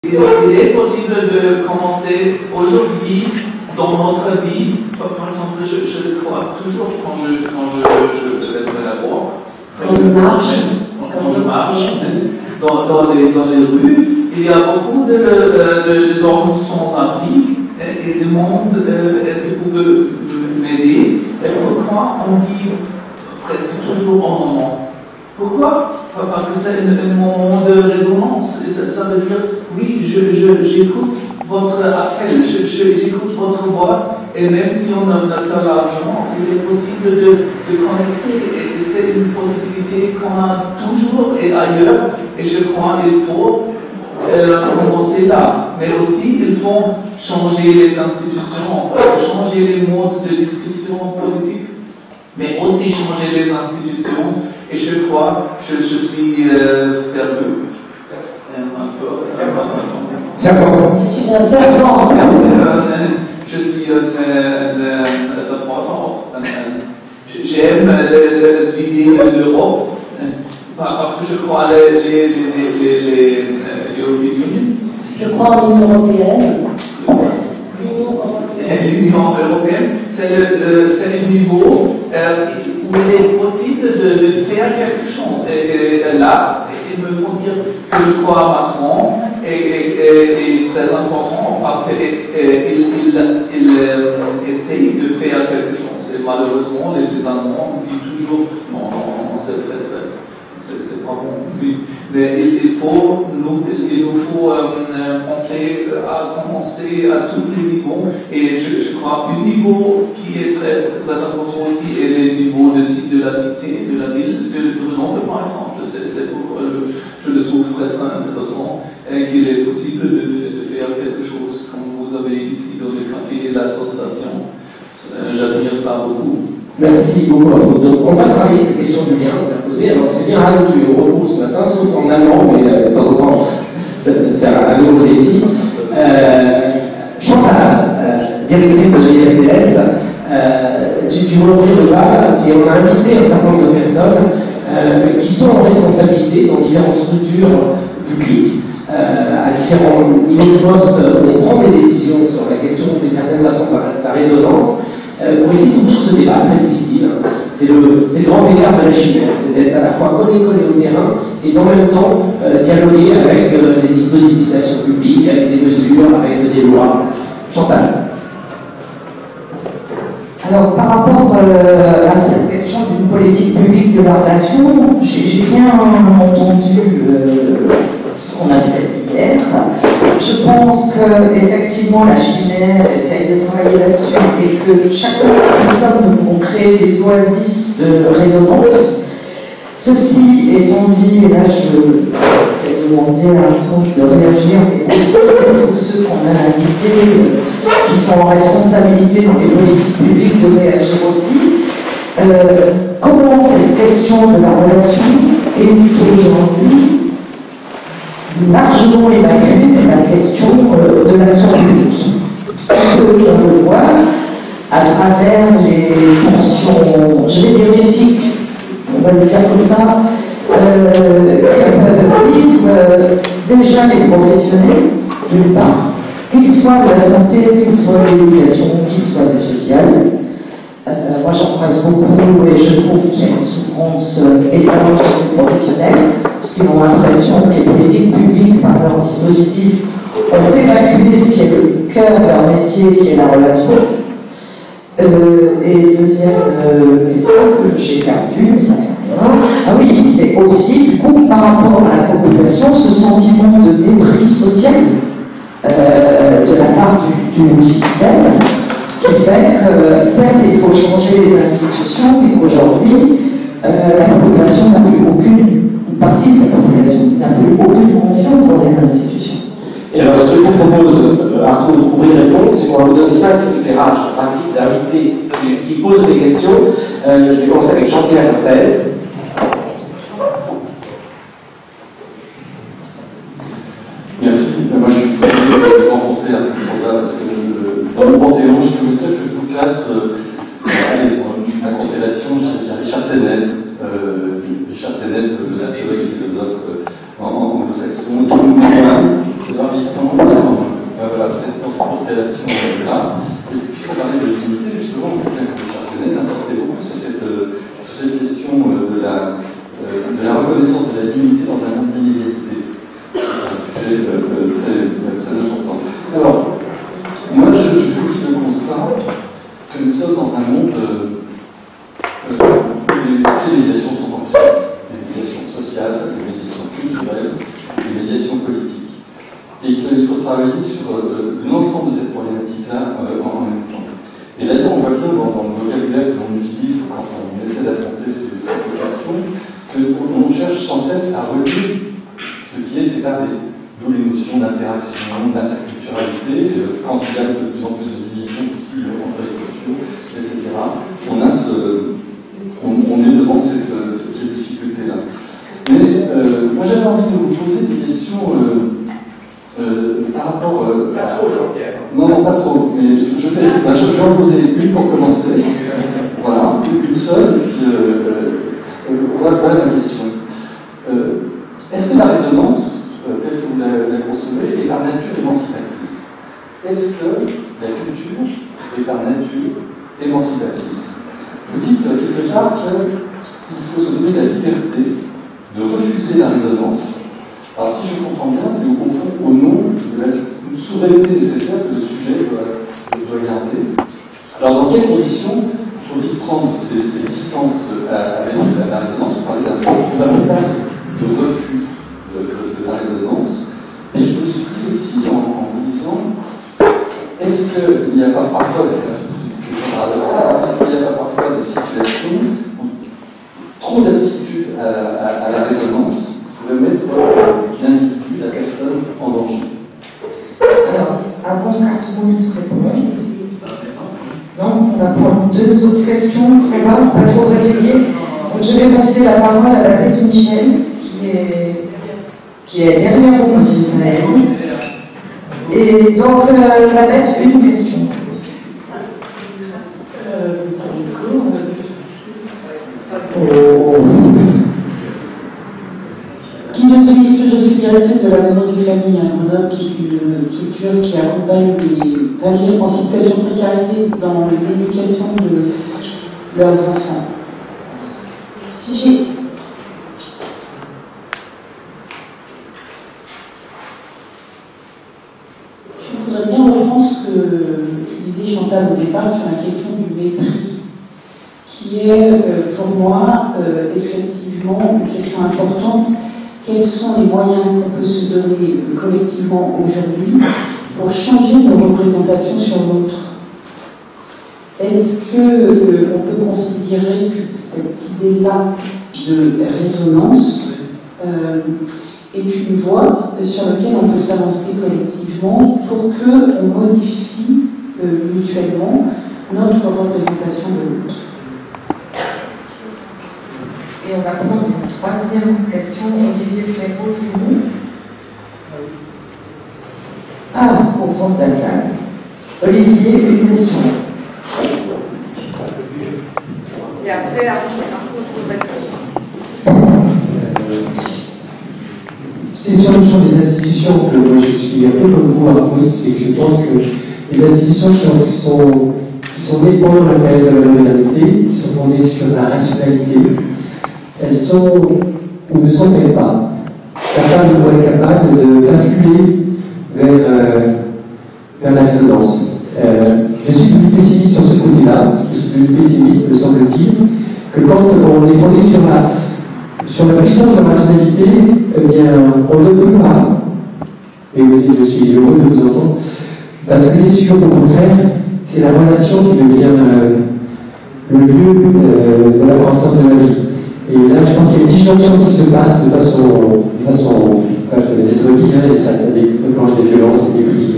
Il est possible de commencer aujourd'hui dans notre vie. Par exemple, je le crois toujours quand je vais d'abord, quand je marche dans les rues, il y a beaucoup de hommes sans abri et demandent est-ce que vous pouvez m'aider? Et pourquoi on dit presque toujours en moment? Pourquoi? Parce que c'est un moment de résonance. Et ça veut dire, oui, j'écoute votre appel, j'écoute votre voix, et même si on n'a pas l'argent, il est possible de connecter. Et c'est une possibilité qu'on a toujours et ailleurs, et je crois qu'il faut commencer là. Mais aussi, il faut changer les institutions, changer les modes de discussion politique, mais aussi changer les institutions. Et je crois, je suis fermé. Je suis un fervent. Je suis un supporter. J'aime l'idée de l'Europe parce que je crois les Je crois en l'Union européenne. L'Union européenne, c'est un niveau où il est possible de faire quelque chose. Et là, il me faut dire que je crois à Macron est très important parce qu'il essaye de faire quelque chose. Et malheureusement, les Allemands disent toujours non, c'est pas bon. Oui. Mais il nous faut penser à commencer à tous les niveaux. Et je crois qu'un niveau qui est très, très important aussi est le niveau de la cité, de la ville, de Grenoble par exemple. C'est pourquoi je le trouve très, très intéressant qu'il est possible de faire quelque chose comme vous avez ici dans le café et l'association. J'admire ça beaucoup. Merci beaucoup à vous. Donc, on va travailler cette question du lien qu'on a posée. Alors, c'est bien rare que tu recours ce matin, sauf en allemand, mais de temps en temps, c'est un nouveau défi. Chantal, directrice de l'IFDS, tu veux ouvrir le bal et on a invité un certain nombre de personnes qui sont en responsabilité dans différentes structures publiques, à différents niveaux de poste, où on prend des décisions sur la question d'une certaine façon par la résonance. Pour essayer d'ouvrir ce débat très difficile. C'est le grand écart de la chimère, c'est d'être à la fois collé au terrain et en même temps dialoguer avec des dispositifs d'action publique, avec des mesures, avec des lois. Chantal. Alors, par rapport à cette question d'une politique publique de la relation, j'ai bien entendu ce qu'on a fait hier. Je pense qu'effectivement la chimère essaye de travailler là-dessus et que chacun de nous sommes, nous pouvons créer des oasis de résonance. Ceci étant dit, et là je vais demander à Alphonse de réagir, mais aussi tous ceux qu'on a invités, qui sont en responsabilité dans les politiques publiques, de réagir aussi. Comment cette question de la relation est aujourd'hui largement évacuée la question de l'action publique. On le voit à travers les tensions, je vais dire éthiques, on va le dire comme ça, qu'elles peuvent vivre déjà les professionnels, d'une part, qu'ils soient de la santé, qu'ils soient de l'éducation, qu'ils soient du social. Moi j'en presse beaucoup et je trouve qu'il y a une souffrance étonnante chez ces professionnels, parce qu'ils ont l'impression que les politiques publiques, par leur dispositif, ont évacué ce qui est le cœur de leur métier, qui est la relation. Et deuxième question que j'ai perdue, mais ça fait rien. Ah oui, c'est aussi, du coup, par rapport à la population, ce sentiment de mépris social de la part du système, qui fait que, certes, il faut changer les institutions, mais qu'aujourd'hui, la population n'a plus aucune, une partie de la population n'a plus aucune confiance dans les institutions. Et alors, ce que je vous propose, Arthur, pour y répondre, c'est qu'on vous donne 5 éclairages rapides d'invités qui posent des questions. Je vais commencer avec Jean-Pierre Arcès. Merci. Moi, je suis très heureux de vous rencontrer pour ça, parce que dans le Panthéon, je peux vous dire que je vous classe dans la constellation, je dirais Richard Sennett. Richard Sennett, le sociologue et philosophe anglo-saxon, c'est un des constellation là. Et puis, pour parler de dignité, justement, bien que Richard Sennett insistait beaucoup sur cette question de la reconnaissance de la dignité dans un monde d'inégalité. C'est un sujet très important. Alors, moi, je fais aussi le constat que nous sommes dans un monde où les médiations sont en crise. Les médiations sociales, les médiations culturelles, les médiations politiques. Et qu'il faut travailler sur l'ensemble de cette problématique-là en même temps. Et d'ailleurs, on voit bien dans le vocabulaire que l'on utilise quand on essaie d'affronter ces questions, qu'on cherche sans cesse à relier ce qui est séparé. D'où les notions d'interaction, d'interculturalité, quand il y a de plus en plus de divisions aussi entre les questions, etc. On est devant ces difficultés-là. Mais moi j'avais envie de vous poser des questions par rapport... Pas trop, Jean-Pierre. Non, pas trop, mais je vais en poser une pour commencer. Voilà, une seule, et puis voilà ma question. Est-ce que la résonance, telle que vous la concevez, est par nature émancipatrice? Est-ce que la culture est par nature émancipatrice? Vous dites quelque part qu'il faut se donner la liberté de refuser la résonance. Alors si je comprends bien, c'est au fond au nom de la souveraineté nécessaire que le sujet doit garder. Alors dans quelles conditions faut-il prendre ces distances avec la résonance? Vous parlez d'un fondamental de refus de la résonance. Et je me suis dit aussi en vous disant, est-ce qu'il n'y a pas parfois est-ce qu'il n'y a pas parfois des situations où trop d'aptitude à la résonance pourrait mettre l'individu, la personne, en danger? Alors, avant qu'Arthur réponde, non, on va prendre deux autres questions, ça va, pas trop fatigué. Donc, je vais passer la parole à la Bête Michel, qui est derrière vous, monsieur Saël. Et donc, la Bête, une question. Je suis directrice de la Maison des Familles à Grenoble, qui est une structure qui accompagne les familles en situation de précarité dans l'éducation de leurs enfants. Je voudrais bien reprendre ce que disait Chantal au départ sur la question du mépris, qui est pour moi effectivement une question importante. Quels sont les moyens qu'on peut se donner collectivement aujourd'hui pour changer nos représentations sur l'autre? Est-ce qu'on peut considérer que cette idée-là de résonance est une voie sur laquelle on peut s'avancer collectivement pour qu'on modifie mutuellement notre représentation de l'autre? Et on va prendre une troisième question, Olivier Frémaux, du monde. Ah, au fond de la salle. Olivier, une question. Et après, C'est sur le champ des institutions que moi je suis un peu comme vous à Arnaud, et que je pense que les institutions qui sont nées pendant la période de la modernité, qui sont fondées sur la rationalité, elles sont ou ne sont-elles pas capables ou incapables de basculer vers la résonance? Je suis plus pessimiste sur ce côté-là, je suis plus pessimiste, me semble-t-il, que quand on est fondé sur la puissance de la rationalité, eh bien, on ne peut pas, et je suis heureux de vous entendre, basculer sur, au contraire, c'est la relation qui devient le lieu de la croissance de la vie. Et là, je pense qu'il y a une disjonction qui se passe de façon ça va être dit, ça déclenche des violences, des mépris,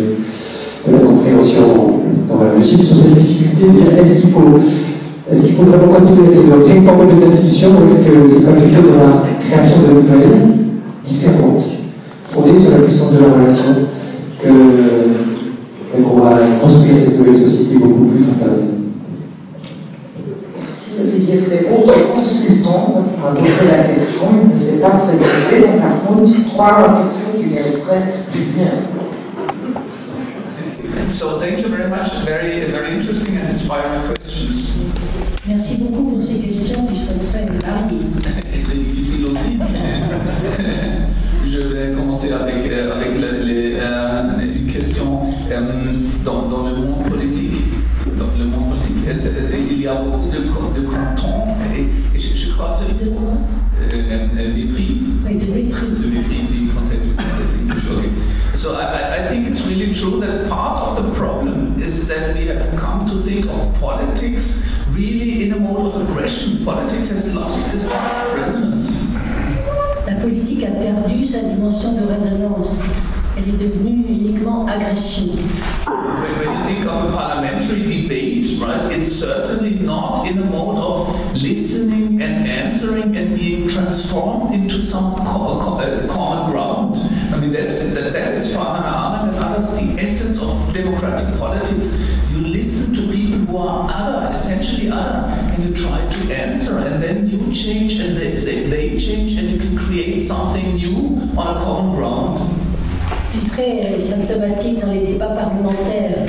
de la compréhension. Voilà, je suis sur cette difficulté de dire est-ce qu'il faut vraiment continuer à essayer de réformer les institutions ou est-ce que c'est pas plutôt dans la création de nouvelles, différentes, fondées sur la puissance de la relation, qu'on va construire cette nouvelle société beaucoup plus fatale? Olivier Frémaux, qui est consultant, parce qu'il m'a posé la question, il ne s'est pas présenté, donc à trois questions qui mériteraient du bien. So thank you very much. Very, very interesting and inspiring questions. Merci beaucoup pour ces questions qui sont très variées. C'est difficile aussi. Je vais commencer avec une question dans le monde politique. Dans le monde politique, il y a beaucoup de cantons et je crois que c'est mépris. Oui, de mépris. De mépris du contexte. Okay. So I think it's really true that part of the problem is that we have come to think of politics really in a mode of aggression. Politics has lost this resonance. La politique a perdu sa dimension de résonance. Elle est devenue uniquement agression. When you think of a parliamentary debate, right, it's certainly not in a mode of listening and answering and being transformed into some common ground. I mean, that is for Hannah Arendt and others the essence of democratic politics. You listen to people who are other, essentially other, and you try to answer, and then you change and they change, and you can create something new on a common ground. C'est très symptomatique dans les débats parlementaires.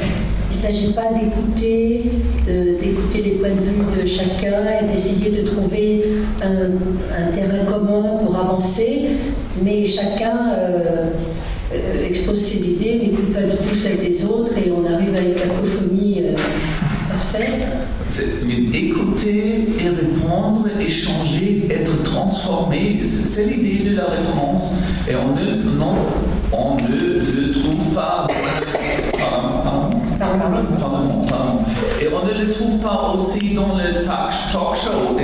Il ne s'agit pas d'écouter les points de vue de chacun et d'essayer de trouver un terrain commun pour avancer, mais chacun expose ses idées, n'écoute pas du tout celles des autres et on arrive à une cacophonie parfaite. Écouter et répondre, échanger, être transformé, c'est l'idée de la résonance. Et on ne le trouve pas. Pardon. Et on ne le trouve pas aussi dans le talk show.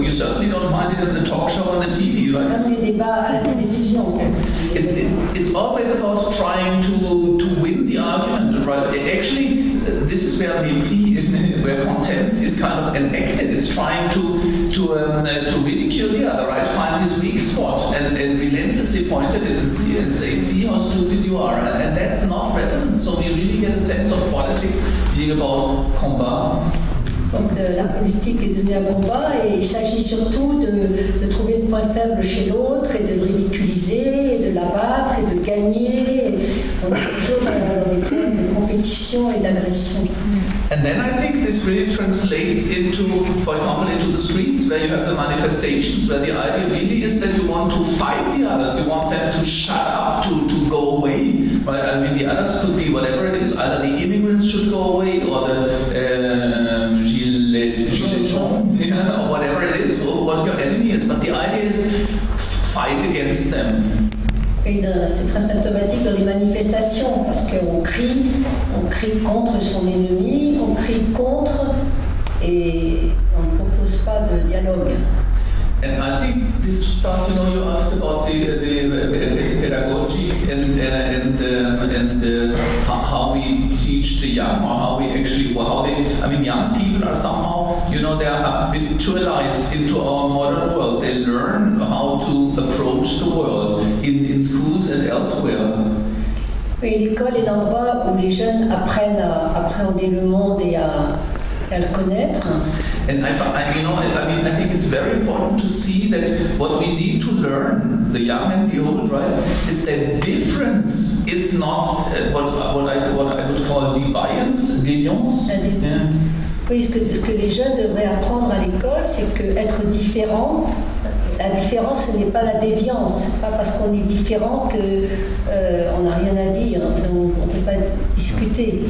You certainly don't find it in the talk show on the TV, right? Comme les débats à la télévision. It's always about trying to win the argument, right? Actually, this is where where contempt is kind of enacted. It's trying to ridicule the other, right? Find his weak spot and relentlessly point at it and say, see how stupid you are. And that's not resonance. So we really get a sense of politics being about combat. Donc la politique est devenue un combat et il s'agit surtout de trouver le point faible chez l'autre et de le ridiculiser, et de l'abattre et de gagner. On est toujours dans des thèmes de compétition et d'agression. And then I think this really translates into, for example, into the streets where you have the manifestations, where the idea really is that you want to fight the others, you want them to shut up, to go away. Right? I mean, the others could be whatever it is, either the immigrants should go away or the gilets jaunes, or whatever it is, or what your enemy is. But the idea is fight against them. C'est très symptomatique dans les manifestations parce qu'on crie contre son ennemi, on crie contre et on ne propose pas de dialogue. And I think this starts, you asked about the pedagogy and how we teach the young, or how we actually, young people are somehow, they are habitualized into our modern world. They learn how to approach the world in schools and elsewhere. Oui, l'école est l'endroit où les jeunes apprennent à appréhender le monde et à le connaître. And I think it's very important to see that what we need to learn, the young and the old, right, is that difference is not what I would call deviance. Yeah. Oui, ce que les jeunes devraient apprendre à l'école, c'est que être différent, la différence, ce n'est pas la déviance. C'est pas parce qu'on est différent que on n'a rien à dire. Enfin, on ne peut pas discuter.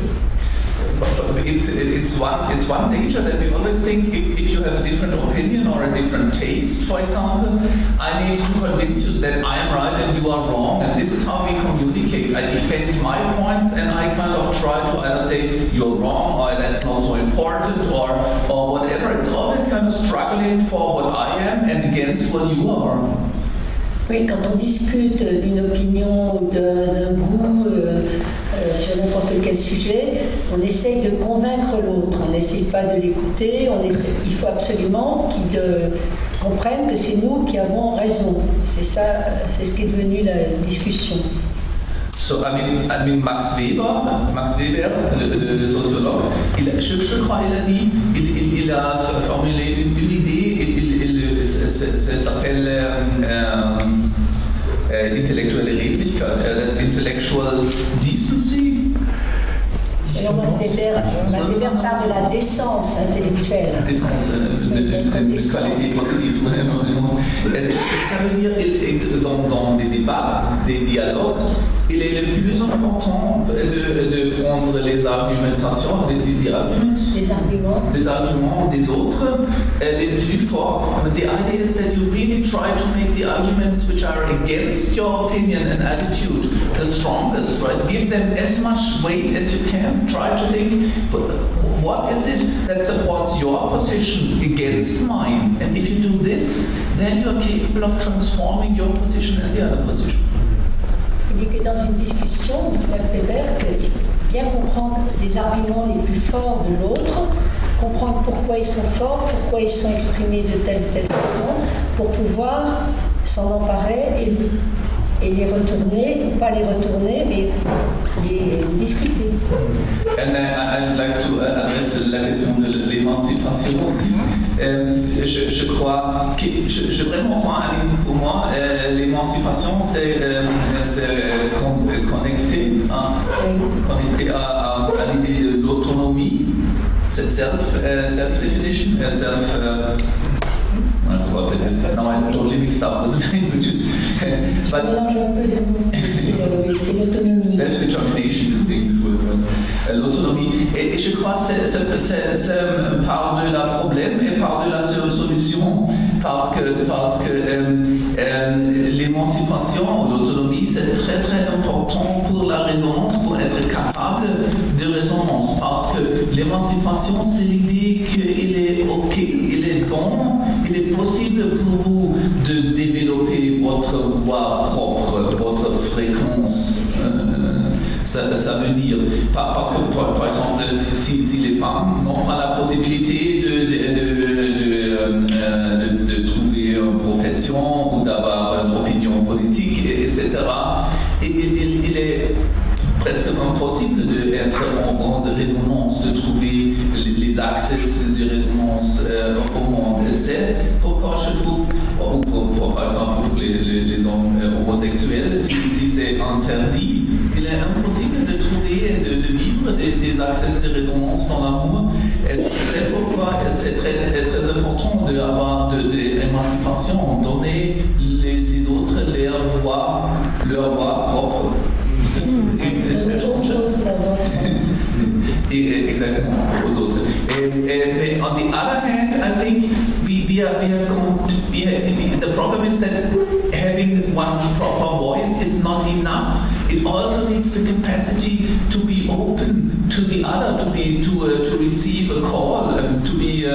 It's one danger that we always think if you have a different opinion or a different taste, for example, I need to convince you that I am right and you are wrong, and this is how we communicate. I defend my points and I kind of try to either say you're wrong or that's not so important or whatever. It's always kind of struggling for what I am and against what you are. Oui, quand on discute d'une opinion ou d'un goût sur n'importe quel sujet, on essaye de convaincre l'autre, on n'essaye pas de l'écouter, il faut absolument qu'il comprenne que c'est nous qui avons raison. C'est ça, c'est ce qui est devenu la discussion. So, I mean, Max Weber, le sociologue, je crois il a formulé une idée, ça s'appelle intellektuelle Redlichkeit, that's intellectual decency. Weber parle de la décence intellectuelle. Décence, une qualité positive, vraiment. Ça veut dire, dans des débats, des dialogues, il est le plus important de prendre les argumentations, les arguments des autres, les plus forts. But the idea is that you really try to make the arguments which are against your opinion and attitude the strongest, right? Give them as much weight as you can. Try to think, what is it that supports your position against mine? And if you do this, then you are capable of transforming your position and the other position. Il dit que dans une discussion, Max Weber, qu'il faut bien comprendre les arguments les plus forts de l'autre, comprendre pourquoi ils sont forts, pourquoi ils sont exprimés de telle ou telle façon, pour pouvoir s'en emparer et les retourner, ou pas les retourner, mais les discuter. And I'd like to address la question de l'émancipation aussi. Je crois que, je vraiment crois, pour moi, l'émancipation c'est connecté à l'idée de l'autonomie, c'est self-definition, now I'm totally mixed up with the languages. But self-determination is the English word. L'autonomie. Et je crois que c'est part de la problème et part de la solution, parce que l'émancipation, l'autonomie, c'est très très important pour la résonance, pour être capable de résonance, parce que l'émancipation, c'est l'idée qu'il est ok, il est bon, il est possible pour vous de développer votre voix propre, votre fréquence. Ça veut dire, parce que par exemple, si les femmes n'ont pas la possibilité de trouver une profession ou d'avoir une opinion politique, etc., il est presque impossible d'être en résonance, de trouver les accès de résonance au monde. C'est pourquoi je trouve, par exemple, pour les hommes homosexuels, si c'est interdit, il est impossible de trouver, de vivre des accès de résonance dans l'amour. C'est pourquoi c'est très, très important d'avoir de l'émancipation, donner les autres leur voix propre. Exactement, aux autres. Mais on the other hand, I think the problem is that having one's proper voice is not enough. It also needs the capacity to be open to the other, to receive a call, and to be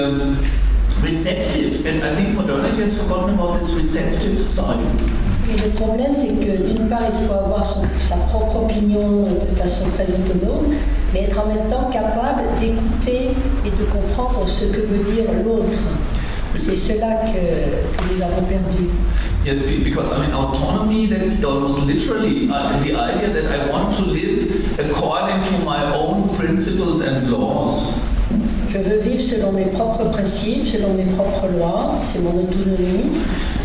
receptive. And I think modernity has forgotten about this receptive side. Et le problème, c'est que d'une part, il faut avoir sa propre opinion de façon très autonome, mais être en même temps capable d'écouter et de comprendre ce que veut dire l'autre. C'est cela que nous avons perdu. Yes, because I mean, autonomy, that's almost literally the idea that I want to live according to my own principles and laws. Je veux vivre selon mes propres principes, selon mes propres lois, c'est mon autonomie.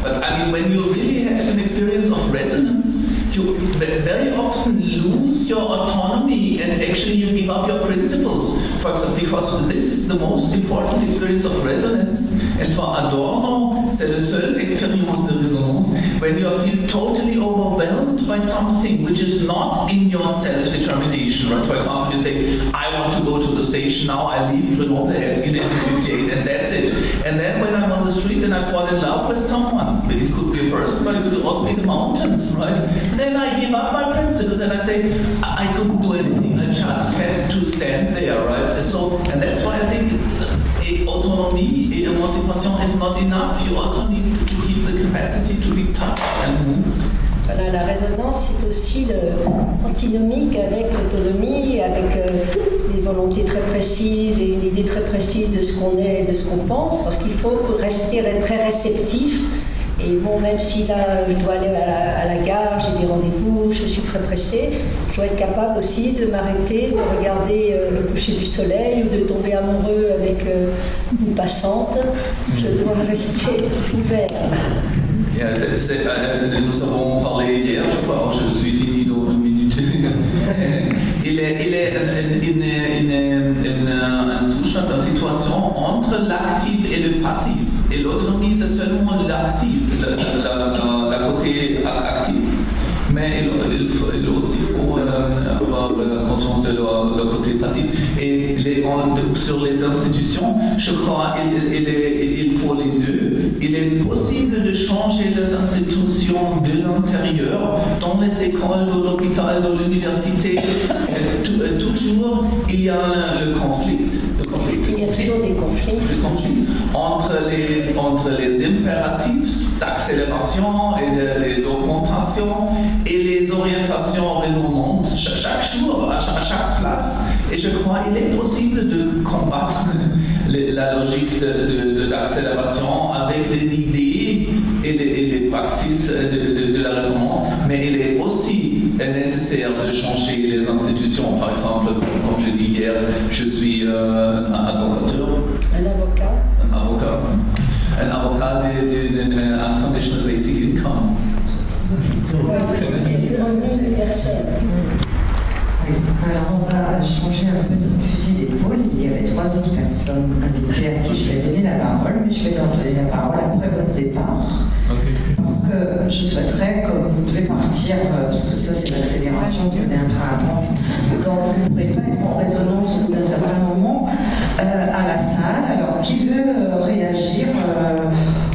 But I mean, when you really have an experience of resonance, you very often lose your autonomy and actually you give up your principles. For example, because this is the most important experience of resonance. And for Adorno, c'est la seule expérience de résonance when you feel totally overwhelmed by something which is not in your self-determination. Right? For example, you say, I want to go to the station now, I leave Grenoble at 11:58 and that's it. And then when I'm on the street and I fall in love with someone, it could be a person, but it could also be the mountains, right? Then I give up my principles and I say, I couldn't do anything, I just had to stand there, right? So, and that's why I think autonomy, emancipation is not enough. You also need to keep the capacity to be touched and moved. Voilà, la résonance, c'est aussi antinomique avec l'autonomie, avec des volontés très précises et une idée très précise de ce qu'on est et de ce qu'on pense, parce qu'il faut rester très réceptif. Et bon, même si là, je dois aller à la gare, j'ai des rendez-vous, je suis très pressée, je dois être capable aussi de m'arrêter, de regarder le coucher du soleil ou de tomber amoureux avec une passante. Je dois rester ouvert. Yeah, nous avons parlé hier, je crois, je suis fini dans une minute. Il est un Zustand, une situation entre l'actif et le passif. Et l'autonomie, c'est seulement l'actif, la côté actif. Mais il aussi faut avoir conscience de le côté passif. Et sur les institutions, je crois qu'il faut les deux. Il est possible de changer les institutions de l'intérieur, dans les écoles, dans l'hôpital, dans l'université. Toujours, il y a le conflit. Il y a toujours des conflits. Le conflit entre les impératifs d'accélération et d'augmentation et les orientations résonantes chaque jour, à chaque place. Et je crois qu'il est possible de combattre la logique d'accélération avec les idées et les pratiques de la résonance, mais il est aussi nécessaire de changer les institutions. Par exemple, comme je dis hier, je suis un avocat. Un avocat. Un avocat unconditional basic income. Alors on va changer un peu de fusil d'épaule. Il y avait 3 autres personnes invitées à qui je vais donner la parole, mais je vais leur donner la parole après votre départ. Okay. Parce que je souhaiterais, comme vous devez partir, parce que ça c'est l'accélération, vous avez un train à prendre, quand vous ne pourrez pas être en résonance au bout d'un certain moment à la salle. Alors qui veut réagir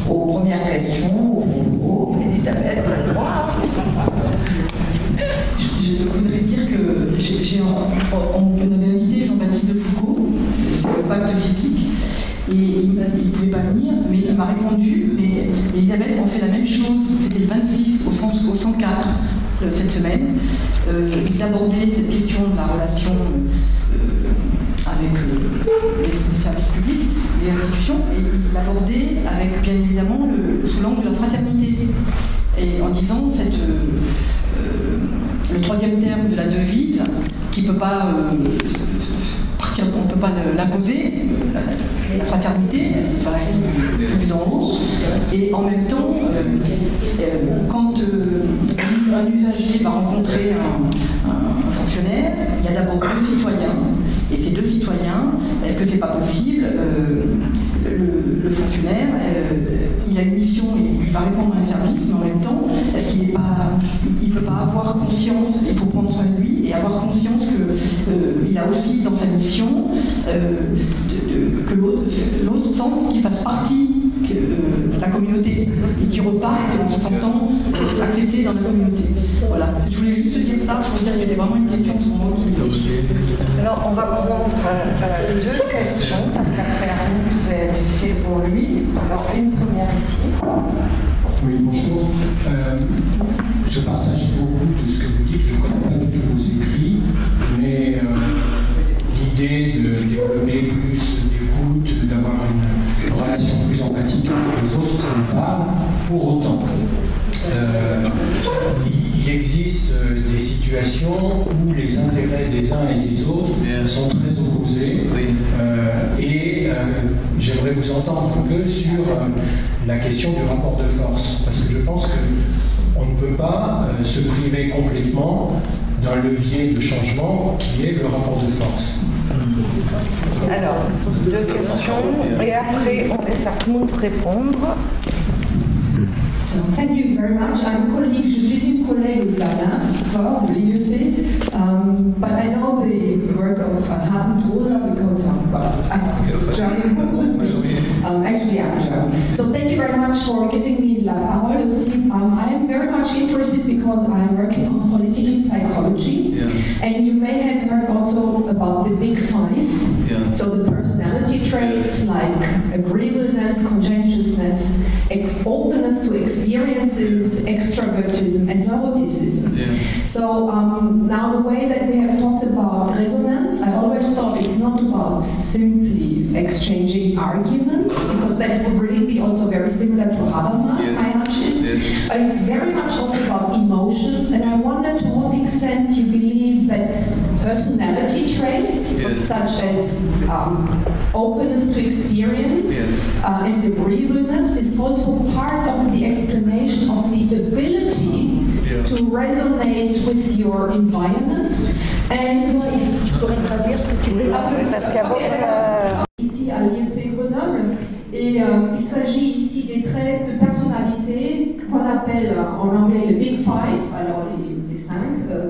aux premières questions, aux propos? Elisabeth, vous avez le droit. Je voudrais dire que on avait invité Jean-Baptiste de Foucault, le pacte civique, et il m'a dit qu'il ne pouvait pas venir, mais il m'a répondu, mais Elisabeth, on fait la même chose, c'était le 26 au 104 cette semaine. Ils abordaient cette question de la relation avec les services publics, les institutions, et ils l'abordaient avec bien évidemment sous l'angle de la fraternité, et en disant le 3e terme de la devise, qui ne peut pas partir, on ne peut pas l'imposer, la fraternité, enfin, plus en haut. Et en même temps, quand un usager va rencontrer un fonctionnaire, il y a d'abord 2 citoyens. Et ces 2 citoyens, est-ce que c'est pas possible, le fonctionnaire, il a une mission et il va répondre à un service, mais en même temps, est-ce qu'il ne peut pas avoir conscience, il faut prendre soin de lui et avoir conscience qu'il a aussi dans sa mission que l'autre semble qu'il fasse partie de la communauté, et qu'il reparte en se sentant accepté dans la communauté. Voilà. Je voulais juste dire ça, je veux dire qu'il y avait vraiment une question sur moi qui... Alors, on va prendre 2 questions, parce qu'après Arnaud, c'est difficile pour lui. Alors, une première ici. Oui, bonjour. Je partage beaucoup de ce que vous dites. Je ne connais pas du tout vos écrits, mais l'idée de développer plus d'écoute, d'avoir une relation plus empathique avec les autres, ça me parle. Pour autant, il existe des situations où les intérêts des uns et des autres sont très opposés. Et j'aimerais vous entendre un peu sur la question du rapport de force, parce que je pense qu'on ne peut pas se priver complètement d'un levier de changement qui est le rapport de force. Alors, 2 questions, et après on laisse à tout le monde répondre. So, thank you very much. I'm a colleague, je suis une collègue de Berlin, de l'IEP, but I know the work of Hartmut Rosa because I'm German with me. Actually, I'm German. So thank you very much for giving me la parole aussi. I am very much interested because I am working on political psychology, and you may have heard also about the Big 5. So the personality traits like agreeableness, conscientiousness, openness to experiences, extrovertism, and neuroticism. So now the way that we have talked about resonance, I always thought it's not about simply exchanging arguments, because that would really be also very similar to Habermas, my hunch is. But it's very much also about emotions, and I wonder to what extent you believe that personality traits, such as openness to experience and agreeableness, is also part of the explanation of the ability to resonate with your environment. And pourrais traduire ce que tu dis. Parce qu'il y a beaucoup Ici à l'IEP Grenoble, et il s'agit ici des traits de personnalité qu'on appelle en anglais les Big Five, alors les 5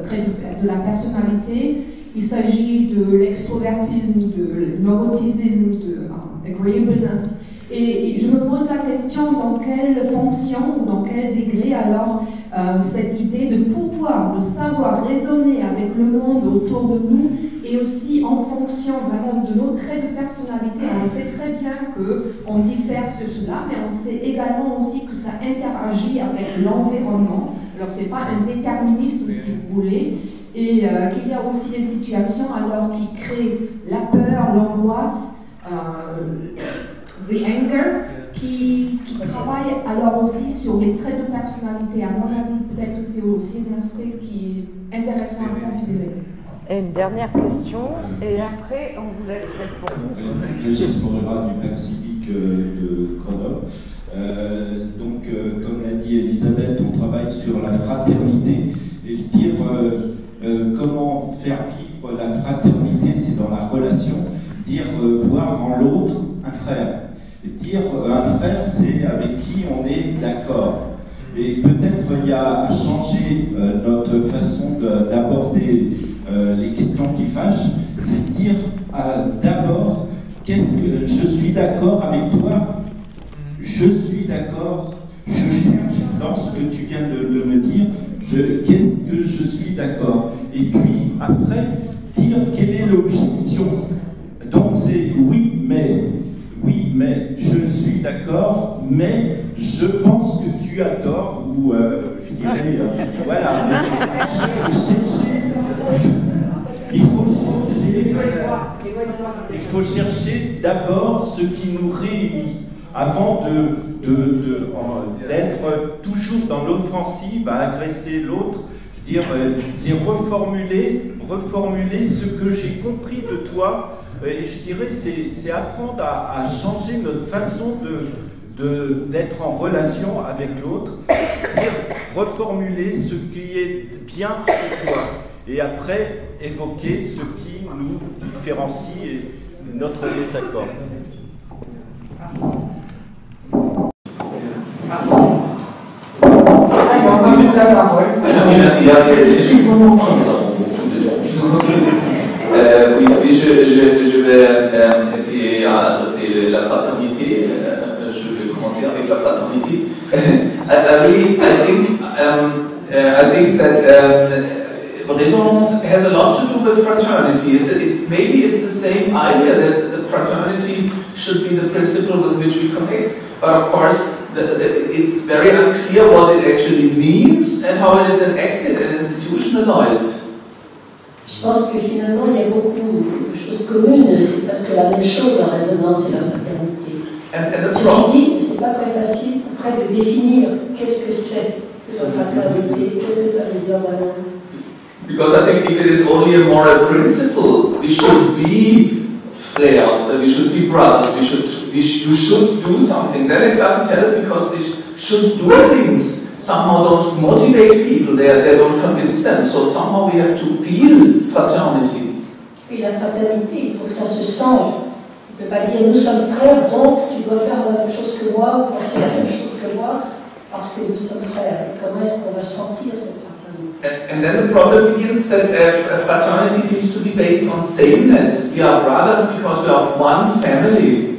traits de la personnalité. Il s'agit de l'extrovertisme, de neuroticisme, de agreeableness. Et je me pose la question dans quelle fonction, dans quel degré alors cette idée de pouvoir, de savoir raisonner avec le monde autour de nous et aussi en fonction vraiment de nos traits de personnalité. On sait très bien qu'on diffère sur cela, mais on sait également aussi que ça interagit avec l'environnement. Alors c'est pas un déterminisme si vous voulez, et qu'il y a aussi des situations alors qui créent la peur, l'angoisse, the anger, qui travaille alors aussi sur les traits de personnalité. À mon avis, peut-être que c'est aussi un aspect qui est intéressant à considérer. Et une dernière question, et après on vous laisse répondre. Régis Morera du Pacte civique de Grenoble. Comme l'a dit Elisabeth, on travaille sur la fraternité. Et dire comment faire vivre la fraternité, c'est dans la relation. Dire voir en l'autre un frère. Et dire un frère, c'est avec qui on est d'accord. Et peut-être il y a à changer notre façon d'aborder les questions qui fâchent, c'est de dire d'abord, qu'est-ce que je suis d'accord avec toi, je suis d'accord, je cherche dans ce que tu viens de me dire, qu'est-ce que je suis d'accord. Et puis après, dire quelle est l'objection. Donc c'est oui, mais je suis d'accord, mais je pense que tu as tort, ou je dirais, voilà. Il faut chercher d'abord ce qui nous réunit, avant d'être toujours dans l'offensive à agresser l'autre. Je veux dire, c'est reformuler ce que j'ai compris de toi. Et je dirais, c'est apprendre à changer notre façon d'être en relation avec l'autre, reformuler ce qui est bien chez toi, et après évoquer ce qui nous différencie et notre désaccord. Oui, je vais essayer d'adresser la fraternité. Je vais commencer avec la fraternité. I think that resonance has a lot to do with fraternity. Maybe it's the same idea that the fraternity should be the principle with which we connect. But of course, it's very unclear what it actually means and how it is enacted and institutionalized. Je pense que finalement, il y a beaucoup de choses communes, c'est parce que la même chose en résonance, c'est la fraternité. Ceci dit, c'est pas très facile après de définir qu'est-ce que c'est cette fraternité, qu'est-ce que ça veut dire vraiment. Because I think if it is only a moral principle, we should be flares, we should be brothers, you should do something. Then it doesn't help because they should do things. Somehow don't motivate people, they don't convince them, so somehow we have to feel fraternity. Oui, la fraternité, il faut que ça se sente. On ne peut pas dire nous sommes frères, donc tu dois faire la même chose que moi, ou penser la même chose que moi, parce que nous sommes frères. Comment est-ce qu'on va sentir cette fraternité? And then the problem begins that fraternity seems to be based on sameness. We are brothers because we are of one family.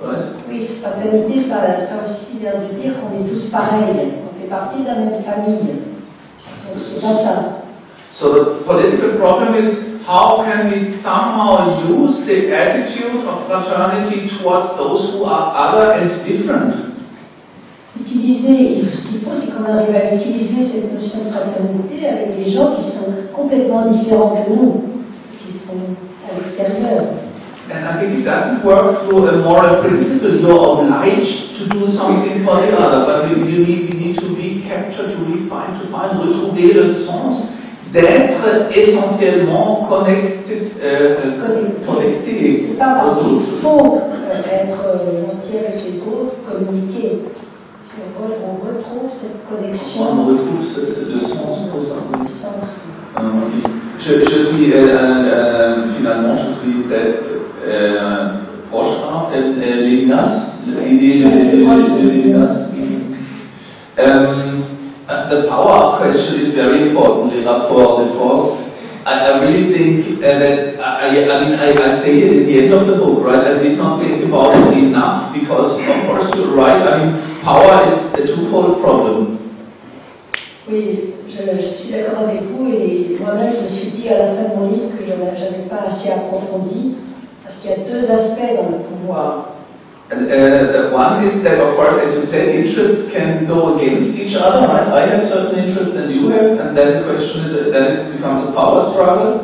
Right? Oui, fraternité, ça aussi vient de dire qu'on est tous pareils. Partie de la même famille. C'est pas ça. So the political problem is how can we somehow use the attitude of fraternity towards those who are other and different? Utiliser, ce qu'il faut, c'est qu'on arrive à utiliser cette notion de fraternité avec des gens qui sont complètement différents que nous, qui sont à l'extérieur. And I think it doesn't work through a moral principle. You're obliged to do something for the other, but we need to be captured, to refine, to retrouver le sens d'être essentiellement connecté. C'est pas parce qu'il faut être entier avec les autres, communiquer. On retrouve cette connexion. On retrouve le sens pour ça. Je suis je suis proche de Lévinas, l'idée de Lévinas. The power question is very important, les rapports de force. I really think that, I stated at the end of the book, right, I did not think about it enough, because of course you're right, power is a twofold problem. Oui, je suis d'accord avec vous, et moi-même je me suis dit à la fin de mon livre que je n'avais pas assez approfondi, parce qu'il y a deux aspects dans le pouvoir. And one is that, of course, as you said, interests can go against each other, right? I have certain interests and you have, and then the question is, then it becomes a power struggle.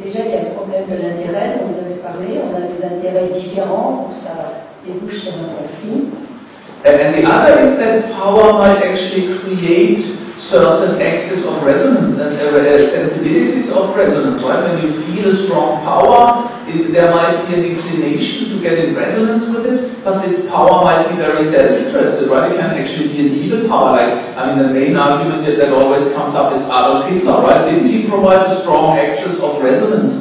Déjà, il y a le problème de l'intérêt, dont vous avez parlé, on a des intérêts différents, donc ça débouche sur un conflit. And the other is that power might actually create certain axes of resonance and sensibilities of resonance, right? When you feel a strong power, there might be an inclination to get in resonance with it, but this power might be very self-interested, right? It can actually be an evil power. Like, the main argument that always comes up is Adolf Hitler, right? Didn't he provide a strong axis of resonance?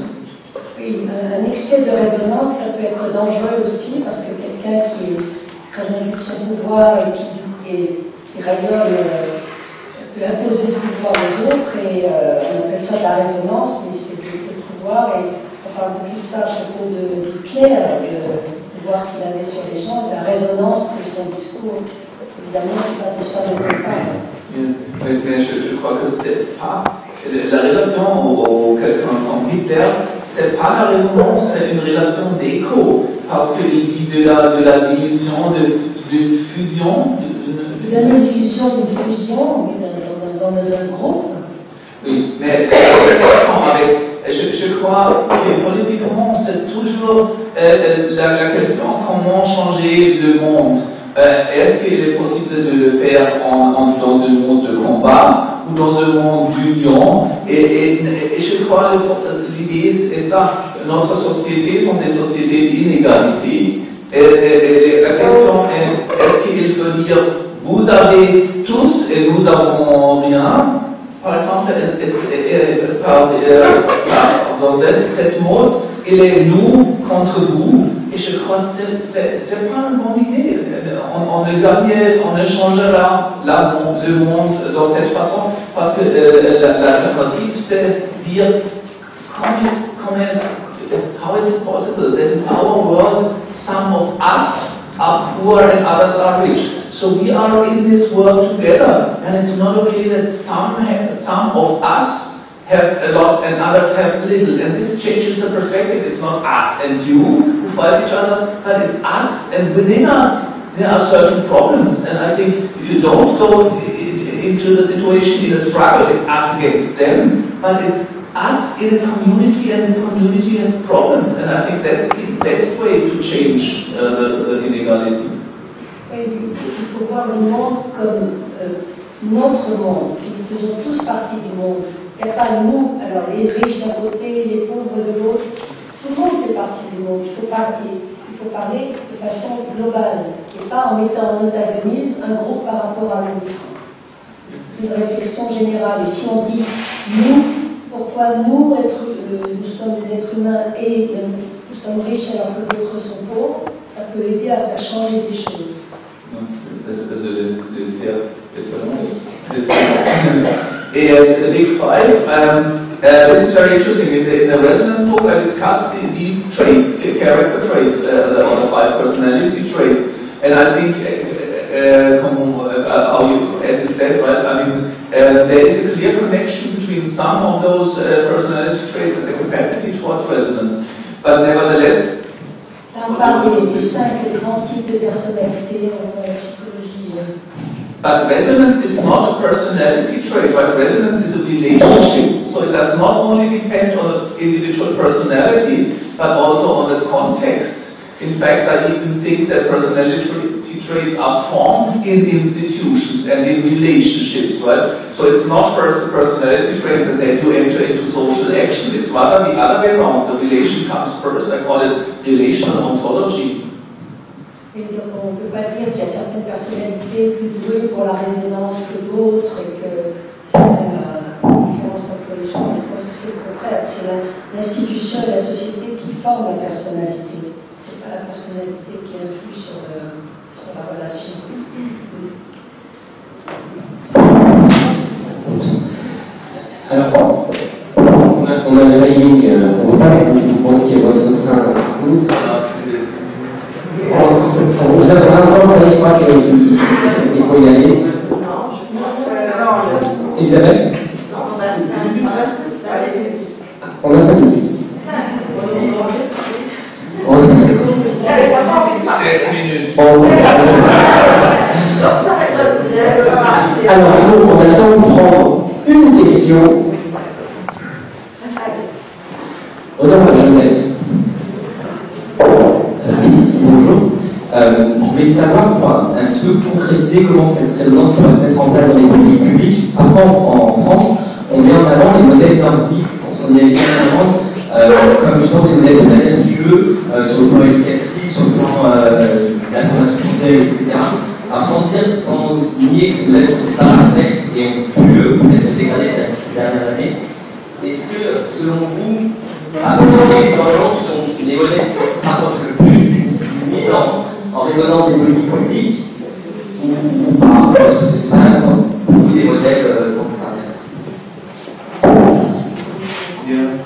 Oui, un excès de résonance, ça peut être dangereux aussi, parce que quelqu'un qui est très imbu de son pouvoir et qui rayonne peut imposer son pouvoir aux autres, et on appelle ça de la résonance, mais c'est le pouvoir, et on parle aussi de ça à propos d'Hitler, le pouvoir qu'il avait sur les gens, la résonance de son discours. Évidemment, c'est pas de ça dont on parle. Mais je crois que c'est pas la relation au quelqu'un comme Hitler, c'est pas la résonance, c'est une relation d'écho, parce qu'il vit de la division, de fusion. Il donne une illusion d'une fusion, mais dans un groupe. Oui, mais je crois que politiquement, c'est toujours la question comment changer le monde. Est-ce qu'il est possible de le faire dans un monde de combat ou dans un monde d'union? Et je crois que l'idée est ça. Notre société sont des sociétés d'inégalité. Et la question est-ce qu'il faut dire vous avez tous et nous avons rien? Par exemple, dans cette mode, il est nous contre vous. Et je crois que c'est pas une bonne idée. On ne changera le monde dans cette façon, parce que l'alternative, c'est dire how is it possible that in our world some of us are poor and others are rich? So we are in this world together, and it's not okay that some of us have a lot and others have little, and this changes the perspective. It's not us and you who fight each other, but it's us, and within us there are certain problems. And I think if you don't go into the situation in a struggle, it's us against them, but it's us in a community, and this community has problems, and I think that's the best way to change the inequality. Oui, il faut voir le monde comme notre monde. Nous faisons tous partie du monde. Il n'y a pas nous, alors les riches d'un côté, les pauvres de l'autre. Tout le monde fait partie du monde. Il faut parler de façon globale, et pas en mettant en antagonisme un groupe par rapport à l'autre. Une réflexion générale. Et si on dit nous, pourquoi nous, nous sommes des êtres humains et nous sommes riches alors que d'autres sont pauvres, ça peut aider à faire changer des choses. The Big Five, this is very interesting. In the resonance book, I discussed these traits, character traits, the 5 personality traits, and I think, as you said, right, there is a clear connection between some of those personality traits and the capacity towards resonance. But nevertheless, on parle des 5 grands types de personnalités en psychologie. But resonance is not a personality trait, right? Resonance is a relationship. So it does not only depend on the individual personality, but also on the context. In fact, I even think that personality traits are formed in institutions and in relationships, right? So it's not first the personality traits and then you enter into social action. It's rather the other way around. The relation comes first. I call it relational ontology. Et donc on ne peut pas dire qu'il y a certaines personnalités plus douées pour la résonance que d'autres et que c'est une différence entre les gens. Je pense que c'est le contraire, c'est l'institution et la société qui forment la personnalité. C'est pas la personnalité qui influe sur la relation. Alors, on a le timing, on ne veut pas que vous manquiez votre train à nous. On vous attendra encore, je crois qu'il faut y aller. Elisabeth? On a 5 minutes. 7 minutes. Alors, nous, on a le temps de prendre une question. Honneur à la jeunesse. Bonjour. Je voulais savoir, un petit peu concrétiser comment cette résonance pourrait se mettre en place dans les politiques publiques. Parfois, en France, on met en avant les modèles nordiques, on est évidemment comme justement des modèles très vertueux sur le plan éducatif, sur le plan de la formation culturelle, etc. Alors sans nier que ces modèles sont très imparfaits et ont pu peut-être se dégrader ces dernières années, est-ce que, selon vous, à peu près dans le monde, sont les modèles qui s'approchent le plus du militant en raisonnant des politiques publiques ou pas? Est-ce que c'est pas beaucoup des modèles contrariés? Yeah.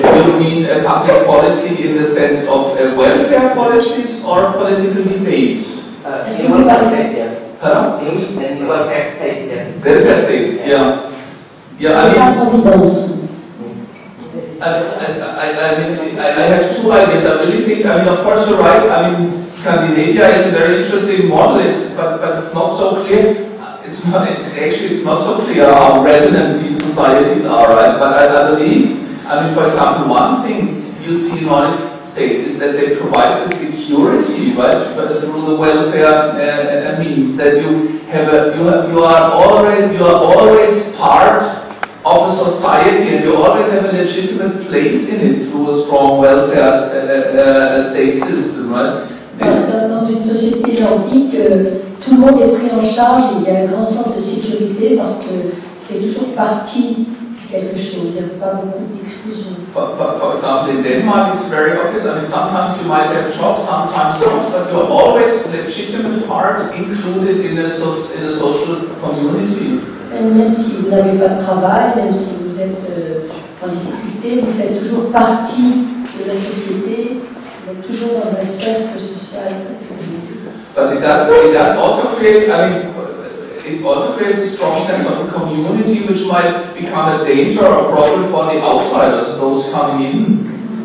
Do you mean a public policy in the sense of welfare policies or political debates? In welfare states, yeah. Huh? In welfare states, yes. Welfare states, yeah. Yeah, I have two ideas. I really think, of course you're right. Scandinavia is a very interesting model, but it's not so clear. It's not so clear how resonant these societies are, right? But I believe, for example, one thing you see in the United States is that they provide the security, right, through the welfare means that you are always part of a society, and you always have a legitimate place in it through a strong welfare state system, right? Dans une société nordique, tout le monde est pris en charge, il y a un grand sens de sécurité parce qu'il fait toujours partie de quelque chose, il n'y a pas beaucoup d'exclusion. For example, in Denmark it's very obvious. Sometimes you might have jobs, sometimes not, but you're always a legitimate part included in a social community. Même si vous n'avez pas de travail, même si vous êtes en difficulté, vous faites toujours partie de la société, vous êtes toujours dans un cercle social. But it does also create, it also creates a strong sense of a community which might become a danger or a problem for the outsiders, those coming in.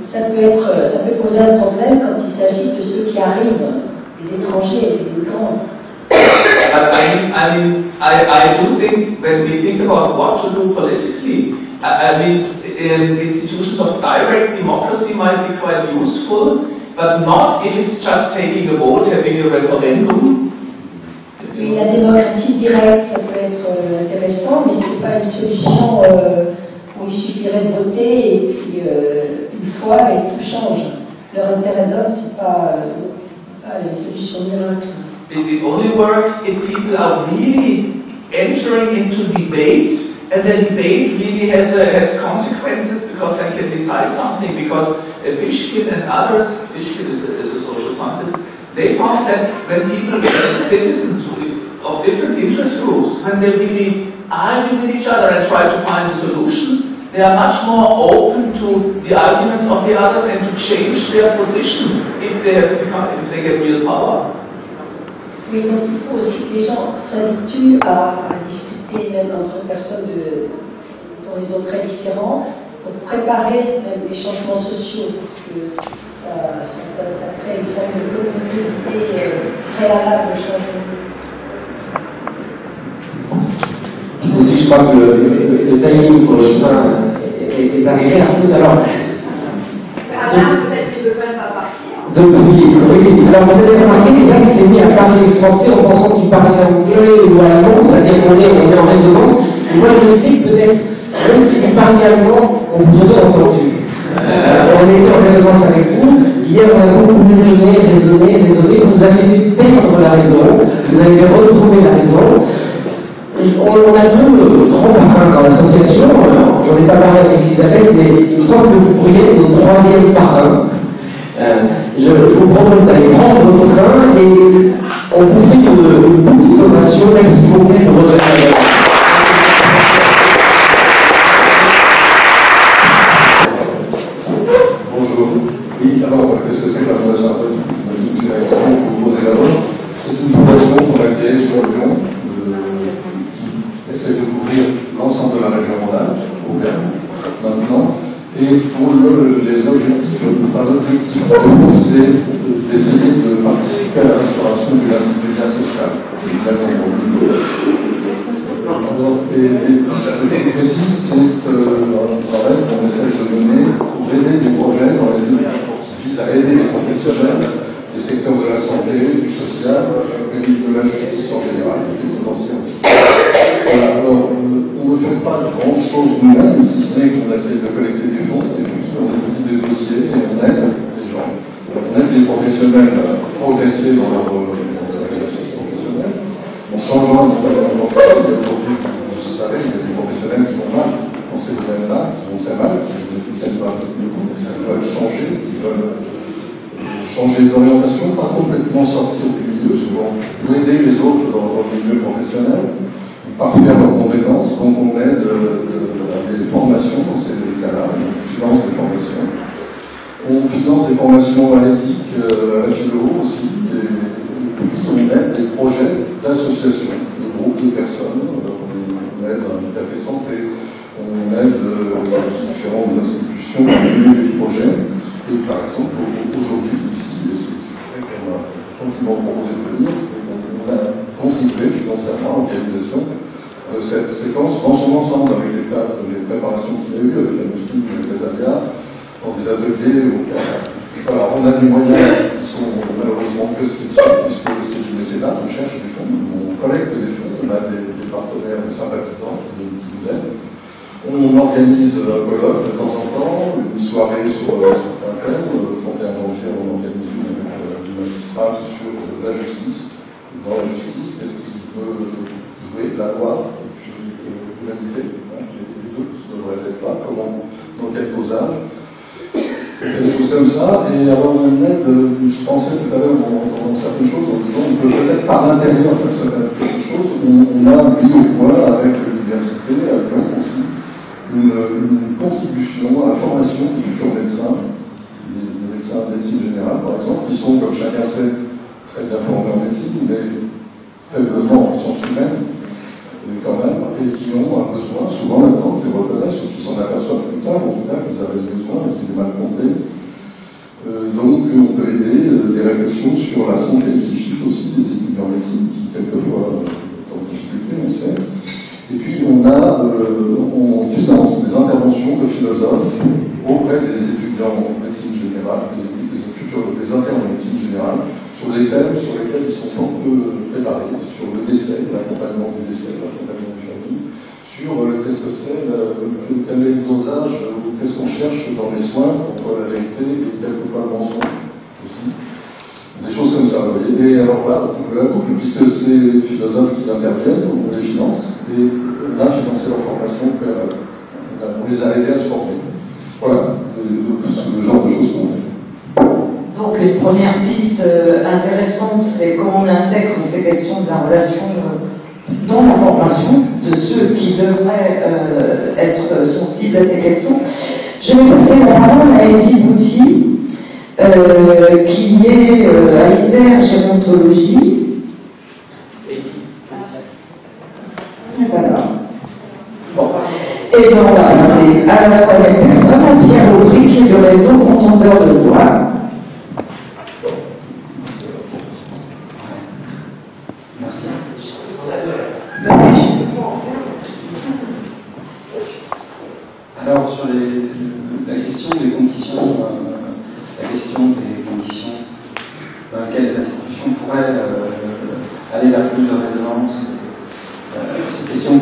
Ça peut poser un problème quand il s'agit de ceux qui arrivent, les étrangers, les migrants. I do think when we think about what to do politically, institutions of direct democracy might be quite useful, but not if it's just taking a vote, having a referendum. Oui, la démocratie directe, ça peut être intéressant, mais ce n'est pas une solution où il suffirait de voter et puis une fois et tout change. Le référendum, c'est pas une solution miracle. It only works if people are really entering into debate, and the debate really has consequences because they can decide something. Because Fishkin and others, Fishkin is a social scientist, they found that when people, citizens of different interest groups, when they really argue with each other and try to find a solution, they are much more open to the arguments of the others and to change their position if they get real power. Oui, donc il faut aussi que les gens s'habituent à discuter même entre personnes dont ils ont très différents pour préparer même des changements sociaux, parce que ça crée une forme de communauté préalable au changement. Aussi, je crois que le timing pour le train est arrivé un peu. Alors, peut-être qu'il ne veut même pas partir. Donc oui. Alors vous avez remarqué déjà qu'il s'est mis à parler français en pensant qu'il parlait anglais ou allemand, c'est-à-dire qu'on est en résonance. Et moi je me sais que peut-être, même si vous parliez allemand, on vous aurait entendu. On était en résonance avec vous. Hier on a beaucoup raisonné. Vous avez fait perdre la raison, vous avez fait retrouver la raison. On a deux grands parrains dans l'association. J'en ai pas parlé avec Elisabeth, mais il me semble que vous pourriez être notre troisième parrain. Je vous propose d'aller prendre votre train et on vous fait une petite ovation. Merci beaucoup pour votre travail. Bonjour. Oui, alors, qu'est-ce que c'est que la Fondation Antoine? C'est la question que vous posez d'abord. C'est une fondation qu'on a créée sur Lyon, qui essaie de couvrir l'ensemble de la région Rhône-Alpes, maintenant. Et pour les objectifs, l'objectif c'est d'essayer de participer à la restauration du lien social. Et précis, c'est un travail qu'on essaie de mener pour aider des projets dans les villes qui visent à aider les professionnels des secteurs de la santé, du social et de la justice en général, et du potentiel. Voilà, alors, on ne fait pas grand-chose nous-mêmes, si ce n'est qu'on essaie de collecter des fonds, et puis on étudie des dossiers et on aide les gens. On aide les professionnels à progresser dans leur exercice professionnel, en changeant notre portefeuille. Aujourd'hui, vous savez, il y a des professionnels qui vont mal dans ces domaines-là, qui vont très mal, qui ne tiennent pas le coup, qui veulent changer, qui veulent changer d'orientation, pas complètement sortir du milieu, souvent, ou aider les autres dans le milieu professionnel, parfaire leurs compétences, donc on aide à des formations dans ces cas-là, on finance des formations. On finance des formations à l'éthique, à la philo aussi, et puis on aide des projets d'associations, de groupes de personnes, on aide un café santé, on aide différentes institutions à mener des projets. Et par exemple, aujourd'hui, ici, c'est vrai qu'on a gentiment proposé de venir, on a contribué financièrement à l'organisation de cette séquence dans son ensemble, avec les préparations qu'il y a eu, avec la musique, avec les alias, dans des ateliers. Voilà, on a des moyens qui sont malheureusement que spécifiques, puisque c'est du mécénat, on cherche des fonds, on collecte des fonds, on a des partenaires, des sympathisants qui nous aident. On organise un colloque de temps en temps, une soirée sur un thème. Le 31 janvier, on organise une avec du magistrat sur la justice. Dans la justice, qu'est-ce qui peut jouer la loi et puis l'humanité, les deux devraient être là, comment, dans quel dosage. On fait des choses comme ça, et alors on aide, je pensais tout à l'heure dans certaines choses, en disant on peut peut-être par l'intérieur faire quelque chose. On a mis au point avec l'université, à Lyon aussi, une contribution à la formation des futurs médecins, des médecins de médecine générale par exemple, qui sont, comme chacun sait, très bien formés en médecine, mais faiblement en sciences humaines, quand même, et qui ont un besoin, souvent maintenant, qu'ils reconnaissent ou qui s'en aperçoivent plus tard, en tout cas, qu'ils avaient ce besoin et qu'ils est mal compris. Donc, on peut aider des réflexions sur la santé psychique aussi des étudiants en médecine, qui quelquefois sont en difficulté, on sait. Et puis, on finance des interventions de philosophes auprès des étudiants en médecine générale, des internes en médecine générale, sur des thèmes sur lesquels ils sont fort peu préparés, sur le décès, l'accompagnement du décès, l'accompagnement du famille, sur qu'est-ce que c'est, quel est le dosage, ou qu'est-ce qu'on cherche dans les soins entre la vérité et quelquefois le mensonge aussi. Des choses comme ça, vous voyez. Et alors là, puisque c'est les philosophes qui interviennent, on les finance, et on a financé leur formation, on les a aidés à se former. Voilà, le genre de choses qu'on fait. Donc une première piste intéressante, c'est comment on intègre ces questions de la relation dans la formation de ceux qui devraient être sensibles à ces questions. Je vais passer la parole à Eddy Bouty, qui est à Isère Gérontologie. Et voilà. Bon. Et bien on va passer à la troisième personne, à Pierre Aubry, qui est le réseau Entendeurs de Voix. Alors, sur la question des conditions, dans lesquelles les institutions pourraient aller vers plus de résonance, cette question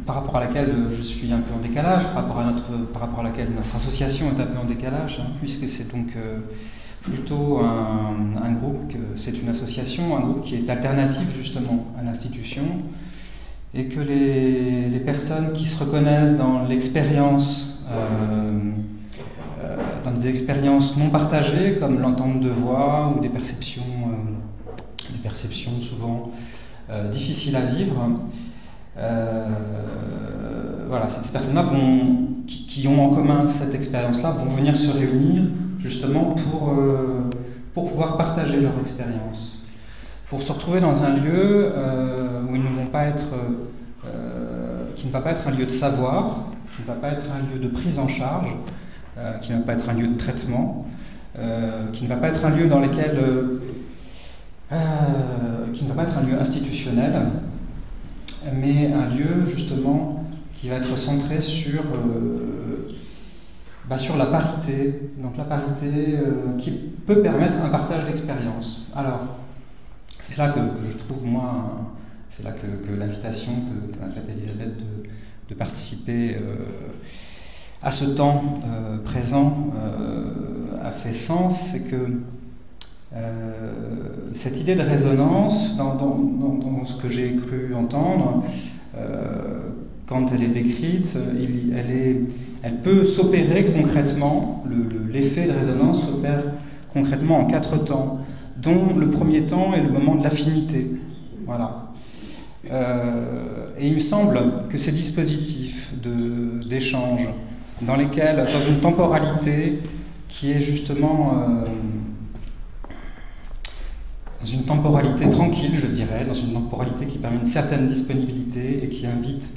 par rapport à laquelle je suis un peu en décalage, par rapport à laquelle notre association est un peu en décalage, hein, puisque c'est donc plutôt un groupe, c'est une association, un groupe qui est alternatif justement à l'institution, et que les personnes qui se reconnaissent dans l'expérience, dans des expériences non partagées, comme l'entente de voix ou des perceptions souvent difficiles à vivre, voilà, ces personnes-là qui ont en commun cette expérience-là vont venir se réunir justement pour pouvoir partager leur expérience, pour se retrouver dans un lieu où ils ne vont pas être, qui ne va pas être un lieu de savoir, qui ne va pas être un lieu de prise en charge, qui ne va pas être un lieu de traitement, qui ne va pas être un lieu dans lequel, qui ne va pas être un lieu institutionnel, mais un lieu justement qui va être centré sur la parité, donc la parité qui peut permettre un partage d'expérience. Alors, c'est là que je trouve, moi, c'est là que l'invitation que m'a faite Elisabeth de participer à ce temps présent a fait sens, c'est que cette idée de résonance, dans ce que j'ai cru entendre, quand elle est décrite, elle peut s'opérer concrètement, l'effet de résonance s'opère concrètement en 4 temps, dont le premier temps est le moment de l'affinité. Voilà. Et il me semble que ces dispositifs d'échange, dans lesquels, dans une temporalité qui est justement dans une temporalité tranquille, je dirais, dans une temporalité qui permet une certaine disponibilité et qui invite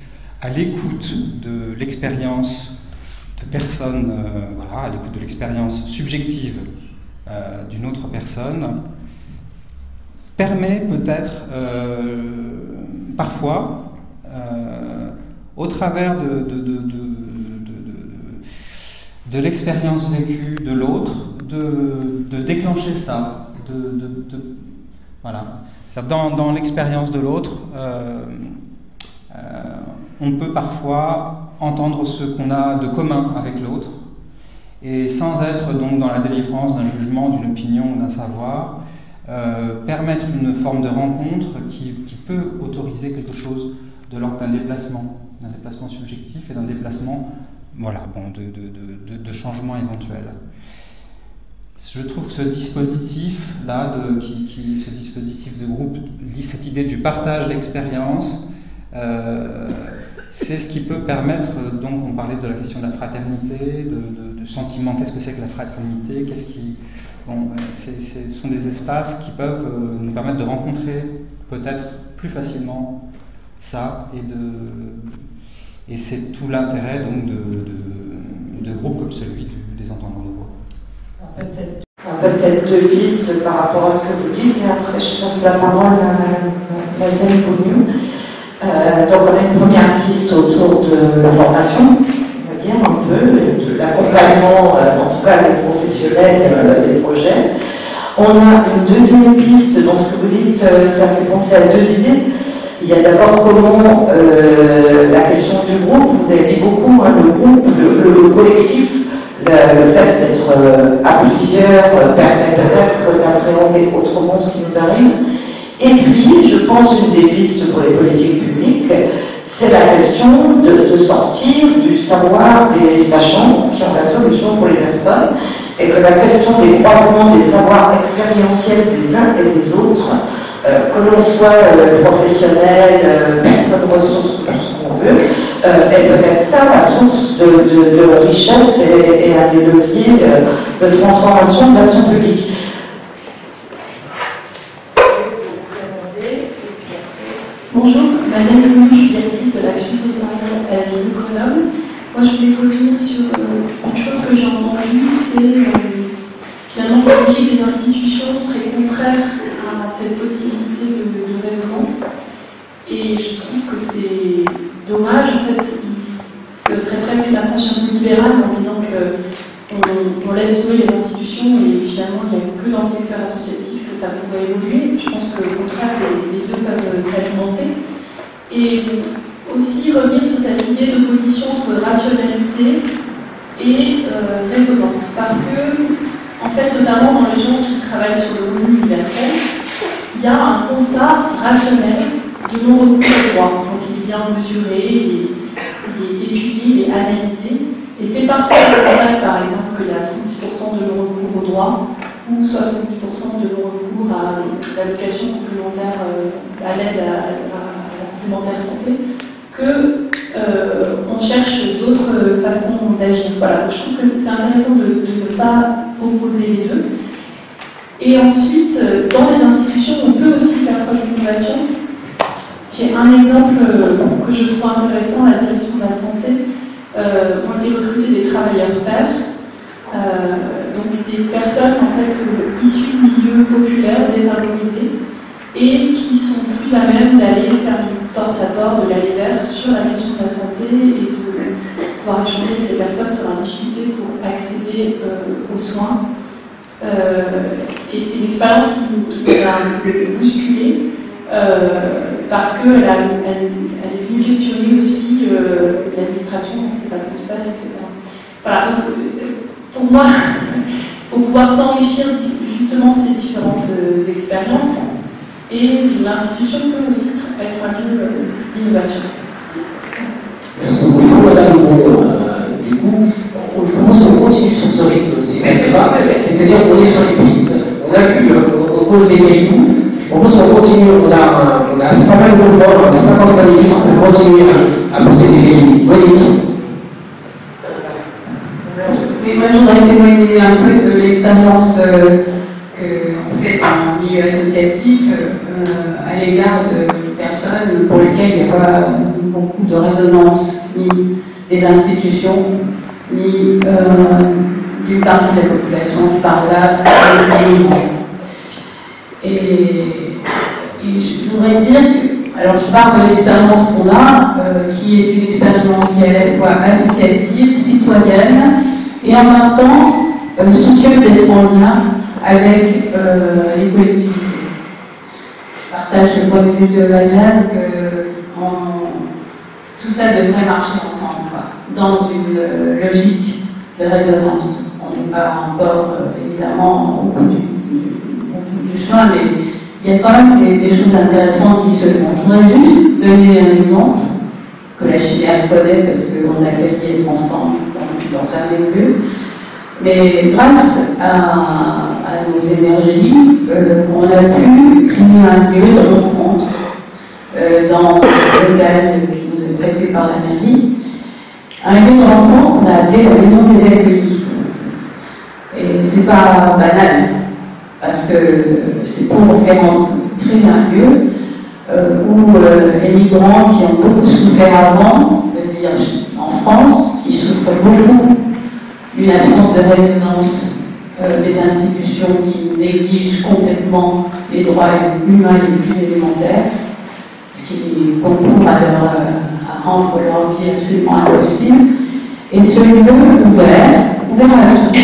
à l'écoute de l'expérience de personnes, voilà, à l'écoute de l'expérience subjective d'une autre personne, permet peut-être parfois, au travers de l'expérience vécue de l'autre, de déclencher ça, voilà. Dans l'expérience de l'autre, on peut parfois entendre ce qu'on a de commun avec l'autre, et sans être donc dans la délivrance d'un jugement, d'une opinion, d'un savoir, permettre une forme de rencontre qui peut autoriser quelque chose de l'ordre d'un déplacement subjectif et d'un déplacement, voilà, bon, de changement éventuel. Je trouve que ce dispositif-là, ce dispositif de groupe, cette idée du partage d'expérience, c'est ce qui peut permettre, donc on parlait de la question de la fraternité, de sentiment, qu'est-ce que c'est que la fraternité, ce sont des espaces qui peuvent nous permettre de rencontrer peut-être plus facilement ça, et c'est tout l'intérêt donc de groupes comme celui des entendants de voix. Peut-être 2 pistes par rapport à ce que vous dites, et après je passe la parole à Madeleine Bougnou. Donc on a une première piste autour de la formation, on va dire un peu, de l'accompagnement, en tout cas des professionnels des projets. On a une deuxième piste, donc ce que vous dites, ça fait penser à 2 idées. Il y a d'abord comment la question du groupe, vous avez dit beaucoup, hein, le groupe, le collectif, le fait d'être à plusieurs permet peut-être d'appréhender autrement ce qui nous arrive. Et puis, je pense une des pistes pour les politiques publiques, c'est la question de sortir du savoir des sachants qui ont la solution pour les personnes, et que la question des croisements des savoirs expérientiels des uns et des autres, que l'on soit professionnel, personne ressource, tout ce qu'on veut, est peut-être ça la source de richesse et un des leviers de transformation de l'action publique. Bonjour, Madeleine Bougnou, je suis directrice de l'action territoriale à la ville de Grenoble. Moi, je voulais revenir sur une chose que j'ai entendue, c'est finalement que l'objectif des institutions serait contraire à cette possibilité de résonance. Et je trouve que c'est dommage, en fait, ce serait presque une approche un peu libérale en disant qu'on laisse tomber les institutions et finalement il n'y a que dans le secteur associatif que ça pourrait évoluer. Je pense qu'au contraire, les deux peuvent s'alimenter. Et aussi revenir sur cette idée d'opposition entre rationalité et résonance. Parce que en fait, notamment dans les gens qui travaillent sur le revenu universel, il y a un constat rationnel du non-recours au droit. Donc il est bien mesuré, il est étudié, il est analysé. Et c'est parce qu'on constate, par exemple, qu'il y a 36% de non-recours au droit ou 70% de non-recours à l'allocation complémentaire, à l'aide à la complémentaire santé, qu'on cherche d'autres façons d'agir. Voilà, je trouve que c'est intéressant de ne pas opposer les deux. Et ensuite, dans les institutions, on peut aussi faire preuve d'innovation. J'ai un exemple que je trouve intéressant à la direction de la santé. On été recrutés des travailleurs pairs, donc des personnes en fait issues de milieux populaires, défavorisés, et qui sont plus à même d'aller faire du porte-à-porte, de l'aller vers sur la question de la santé et de pouvoir échanger avec les personnes sur la difficulté pour accéder aux soins. Et c'est une expérience qui nous a bousculé parce qu'elle est venue questionner aussi l'administration, ses façons de faire, etc. Voilà, donc pour moi, il faut pouvoir s'enrichir justement de ces différentes expériences et l'institution peut aussi être un lieu d'innovation. Merci beaucoup, Madame Lebon. Du coup, je pense qu'on continue sur ce rythme, si ça ne va, c'est-à-dire qu'on est sur les pistes, on a vu, on pose des cailloux, je propose qu'on continue, on a pas mal de confort, on a 55 minutes pour continuer à poser des cailloux. Monique. Oui, moi je voudrais témoigner un peu de l'expérience qu'on fait dans le milieu associatif à l'égard de personnes pour lesquelles il n'y a pas beaucoup de résonance, ni des institutions, ni d'une partie de la population, je parle là, et je voudrais dire que, alors je parle de l'expérience qu'on a, qui est une expérience qui est à la fois associative, citoyenne, et en même temps soucieuse d'être en lien avec les collectivités. Je partage le point de vue de Madeleine que tout ça devrait marcher ensemble, dans une logique de résonance. On n'est pas encore évidemment au bout du chemin, mais il y a quand même des choses intéressantes qui se font. Je voudrais juste donner un exemple que la chimère connaît parce qu'on a fait vivre ensemble dans un même lieu. Mais grâce à nos énergies, on a pu créer un lieu de rencontre dans le local qui nous est prêté par la mairie. Un lieu de rencontre qu'on a appelé la maison des accueillis. Et c'est pas banal, parce que c'est pour faire créer un lieu où les migrants qui ont beaucoup souffert avant, je veux dire en France, qui souffrent beaucoup d'une absence de résonance des institutions qui négligent complètement les droits humains les plus élémentaires, ce qui concourt à rendre leur vie absolument impossible. Et ce lieu ouvert à tous,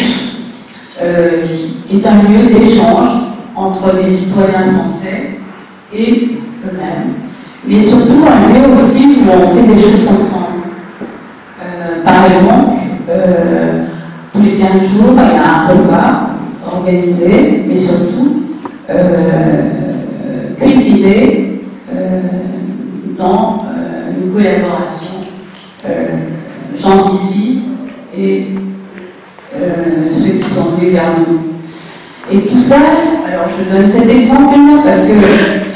est un lieu d'échange entre les citoyens français et eux-mêmes, mais surtout un lieu aussi où on fait des choses ensemble. Par exemple, tous les 15 jours, il y a un repas organisé, mais surtout cuisiné dans une collaboration gens d'ici et ceux qui sont venus vers nous. Et tout ça, alors je donne cet exemple-là parce que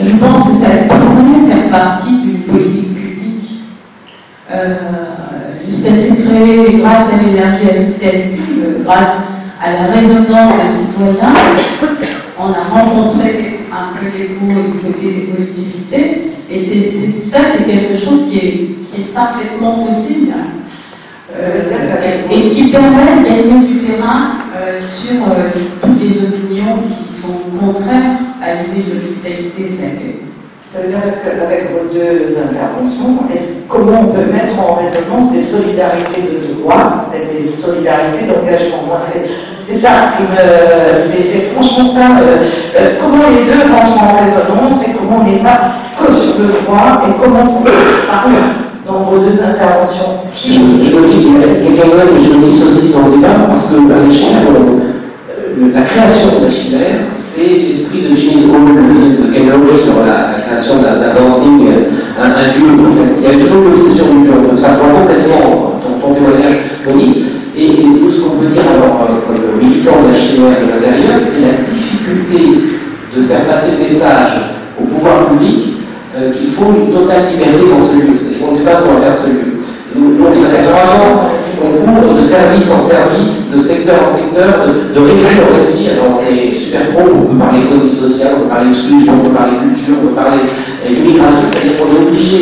je pense que ça pourrait faire partie d'une politique publique. Ça s'est créé grâce à l'énergie associative, grâce à la résonance des citoyens. On a rencontré un peu l'écho du côté des collectivités, et ça, c'est quelque chose qui est parfaitement possible. Et qui permet de gagner du terrain sur toutes les opinions qui sont contraires à l'idée de l'hospitalité de l'accueil. Ça veut dire qu'avec vos deux interventions, comment on peut mettre en résonance des solidarités de droit et des solidarités d'engagement? Moi, c'est ça qui me. C'est franchement ça. Comment les deux rentrent en résonance et comment on n'est pas que sur le droit et comment ça parle dans vos deux interventions. Je me dis, et quand même, je me dissocie dans le débat parce que à l'échelle, la création de la chimère, c'est l'esprit de Jimmy's Hall, le film de Ken Loach sur la création d'un dancing, un lieu. En fait. Il y a toujours l'obsession du lieu. Donc ça rejoint complètement ton témoignage, Monique. Et tout ce qu'on peut dire alors, comme militant de la chimère de l'intérieur, c'est la difficulté de faire passer le message au pouvoir public qu'il faut une totale liberté dans ce lieu. C'est-à-dire qu'on ne sait pas ce qu'on va faire de ce lieu. Nous, on fait 3 ans, on court de service en service, de secteur en secteur, de récit en récit. Alors on est super pro, on peut parler d'économie sociale, on peut parler d'exclusion, on peut parler culture, on peut parler d'immigration, c'est-à-dire qu'on est obligé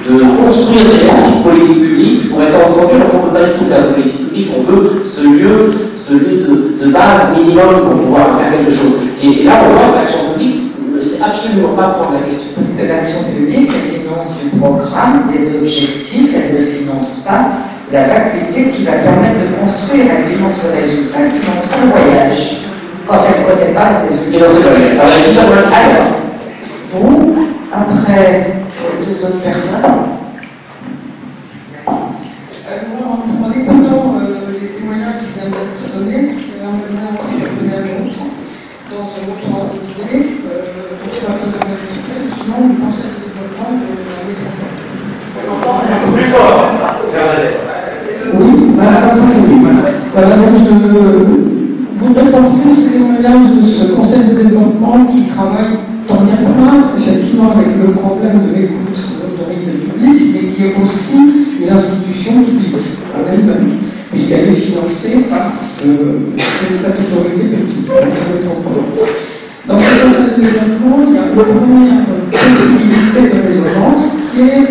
de construire des récits politiques publics pour être entendu, alors qu'on ne peut pas du tout faire de politique publique, on veut ce lieu de base minimum pour pouvoir faire quelque chose. Et là, on voit que l'action publique ne sait absolument pas prendre la question. Parce que l'action publique, elle finance du programme, des objectifs, elle ne finance pas la faculté qui va permettre de construire, elle finance le résultat, elle ne finance pas le voyage. Quand elle ne connaît pas les résultats. Alors, vous, après 2 autres personnes. En écoutant les témoignages qui viennent d'être donnés, c'est un témoignage qui est donné à l'autre, dans un autre idée, je suis un peu de justement, du conseil de développement de la métropole. Plus fort, oui, voilà, ça c'est lui. Voilà, donc je voudrais porter ce témoignage de ce conseil de développement qui travaille tant bien que mal, effectivement, avec le problème de l'écoute de l'autorité publique, mais qui est aussi une institution publique en elle-même, puisqu'elle est financée par cette autorité publique, la métropole. Dans ce conseil de développement, il y a une première possibilité de résonance qui est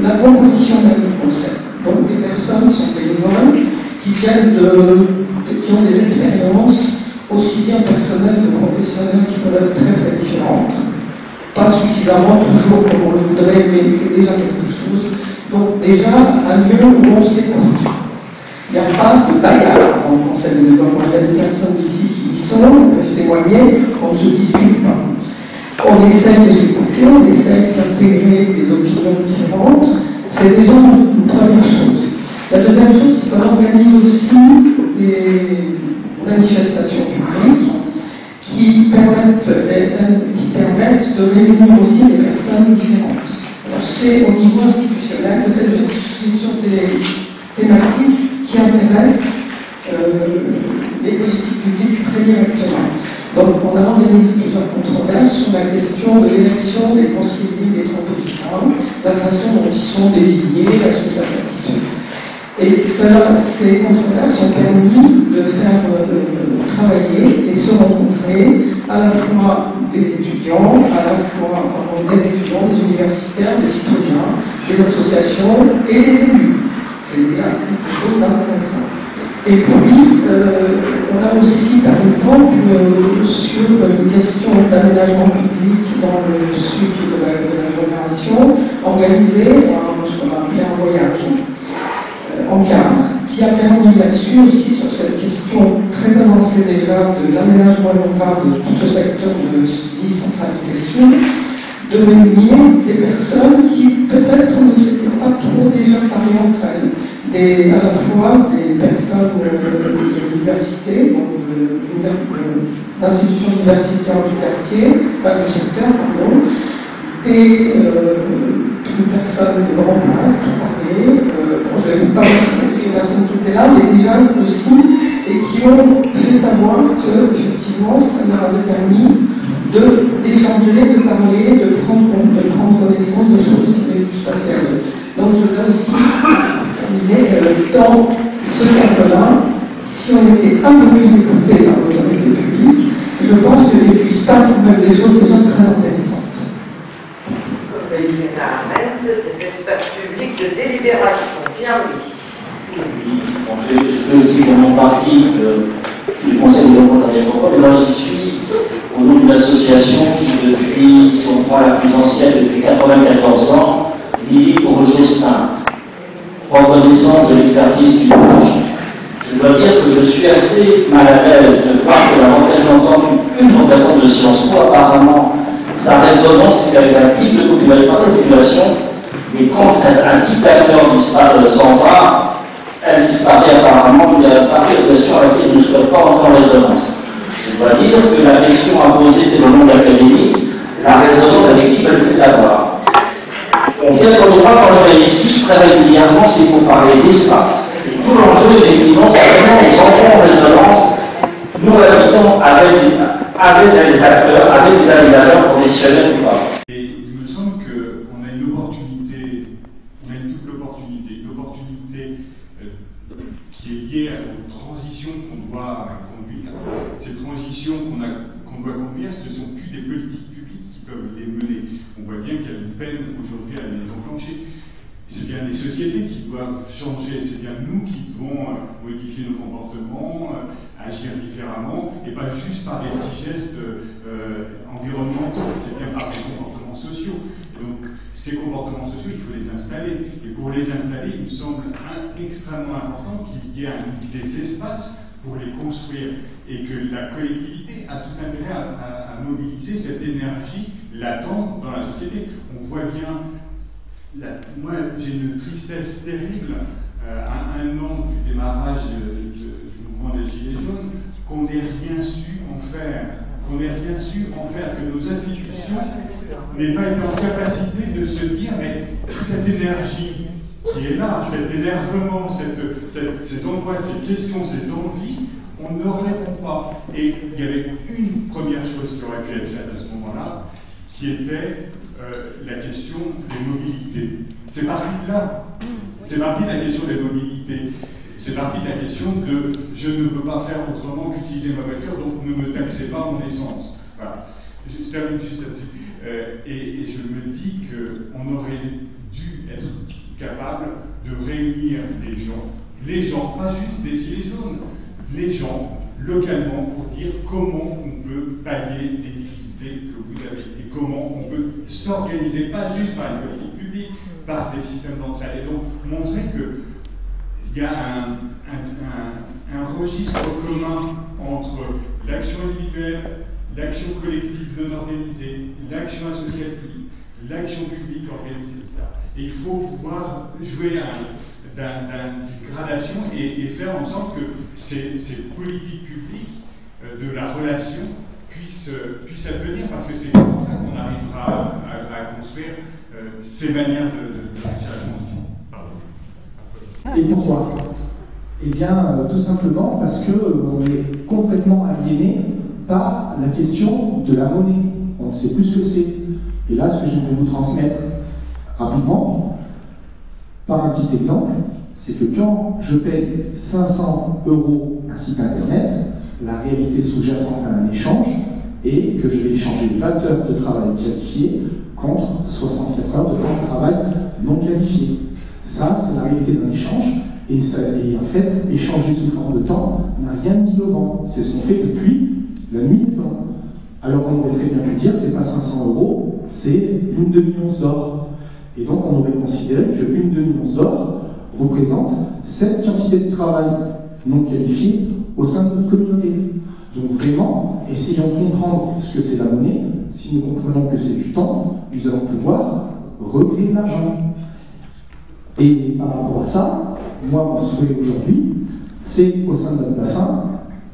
la proposition d'un conseil. Donc des personnes sont bénévoles qui viennent qui ont des expériences aussi bien personnelles que professionnelles qui peuvent être très très différentes. Pas suffisamment toujours comme on le voudrait, mais c'est déjà quelque chose. Donc déjà un lieu où on s'écoute. Il n'y a pas de bagarre dans le conseil de développement. Il y a des personnes ici qui y sont, on peut témoigner, on ne se dispute pas. On essaye de s'écouter, on essaye d'intégrer des opinions différentes. C'est déjà une première chose. La deuxième chose, c'est qu'on organise aussi des manifestations publiques qui permettent de réunir aussi des personnes différentes. C'est au niveau institutionnel que c'est sur des thématiques qui intéressent les politiques publiques très directement. Donc on a organisé plusieurs controverses sur la question de l'élection des conseillers métropolitains, la façon dont ils sont désignés, la satisfaction. Et ces controverses ont permis de faire travailler et se rencontrer à la fois des étudiants, des universitaires, des citoyens, des associations et des élus. C'est déjà quelque chose d'intéressant. Et puis, on a aussi, par exemple, sur une question d'aménagement public dans le sud de l'agglomération, organisé ce qu'on a appelé un voyage en car, qui a permis là-dessus aussi, sur cette question très avancée déjà de l'aménagement urbain de tout ce secteur de décentralisation, de réunir des personnes qui peut-être ne s'étaient pas trop déjà parlé entre elles. À la fois des personnes de l'université, donc de l'institution universitaire du quartier, pas du secteur, pardon, une personne de grande place qui parlait, je ne vais pas citer toutes les personnes qui étaient là, mais déjà aussi, et qui ont fait savoir que, effectivement, ça leur avait permis d'échanger, de parler, de prendre connaissance de choses qui avaient pu se passer à eux. Donc je voudrais aussi terminer dans ce cadre-là, si on était un peu plus écouté par l'autorité publique, je pense qu'il se passe même des choses déjà très intéressantes. Des espaces publics de délibération. Bien oui. Bon, je fais aussi pour mon parti du Conseil de développement de la métropole, et moi j'y suis au nom d'une association qui, depuis, si on prend la plus ancienne, depuis 94 ans, milite pour le jeu simple, reconnaissance de l'expertise du juge. Je dois dire que je suis assez mal à l'aise de voir que la représentante, une représentante de Sciences Po, apparemment, sa résonance est avec un type de population, mais quand un type d'acteur s'en va, elle disparaît apparemment, il y a une partie de la population avec laquelle il ne souhaite pas entrer en résonance. je dois dire que la question à poser dans le monde académique, la résonance avec qui va le fait l'avoir. On vient comme moi, quand je viens ici, très régulièrement, c'est pour parler d'espace. Et tout l'enjeu, effectivement, c'est vraiment nous entrons en résonance, nous habitons avec des acteurs, avec des aménageurs professionnels ou pas. Et il me semble qu'on a une opportunité, on a une double opportunité. Une opportunité qui est liée aux transitions qu'on doit conduire. Ces transitions qu'on doit conduire, ce ne sont plus des politiques publiques qui peuvent les mener. On voit bien qu'il y a une peine aujourd'hui à les enclencher. C'est bien les sociétés qui doivent changer, c'est bien nous qui devons modifier nos comportements, agir différemment, et pas juste par des petits gestes environnementaux, c'est bien par des comportements sociaux. Et donc, ces comportements sociaux, il faut les installer. Et pour les installer, il me semble extrêmement important qu'il y ait des espaces pour les construire, et que la collectivité a tout intérêt à mobiliser cette énergie latente dans la société. On voit bien. Moi, j'ai une tristesse terrible à un an du démarrage du mouvement des Gilets jaunes, qu'on n'ait rien su en faire, que nos institutions n'aient pas été en capacité de se dire, mais cette énergie qui est là, cet énervement, ces angoisses, ces questions, ces envies, on ne répond pas. Et il y avait une première chose qui aurait pu être faite à ce moment-là, qui était la question des mobilités. C'est parti de là. C'est parti de la question des mobilités. C'est parti de la question de je ne peux pas faire autrement qu'utiliser ma voiture, donc ne me taxez pas mon essence. Voilà. Je termine juste là-dessus. Et je me dis qu'on aurait dû être capable de réunir les gens, pas juste des Gilets jaunes, les gens localement pour dire comment on peut pallier les difficultés que vous avez et comment on peut s'organiser, pas juste par une politique publique, par des systèmes d'entraide. Et donc montrer qu'il y a un registre commun entre l'action individuelle, l'action collective non organisée, l'action associative, l'action publique organisée, etc. Et il faut pouvoir jouer d'une gradation et faire en sorte que ces politiques publiques de la relation puissent advenir, parce que c'est comme ça qu'on arrivera à construire ces manières de réussir la transition. Et pourquoi? Eh bien, tout simplement parce qu'on est complètement aliéné par la question de la monnaie. On ne sait plus ce que c'est. Et là, ce que je vais vous transmettre rapidement, par un petit exemple, c'est que quand je paye 500 € un site internet, la réalité sous-jacente à un échange est que je vais échanger 20 heures de travail qualifié contre 64 heures de temps de travail non qualifié. Ça, c'est la réalité d'un échange. Et en fait, échanger sous forme de temps n'a rien d'innovant. C'est ce qu'on fait depuis la nuit des temps. Alors on aurait très bien pu dire, c'est pas 500 €, c'est une demi-once d'or. Et donc on aurait considéré qu'une demi-once d'or représente cette quantité de travail non qualifié au sein de notre communauté. Donc vraiment, essayons de comprendre ce que c'est la monnaie. Si nous comprenons que c'est du temps, nous allons pouvoir recréer de l'argent. Et par rapport à ça, moi, mon souhait aujourd'hui, c'est au sein de notre bassin,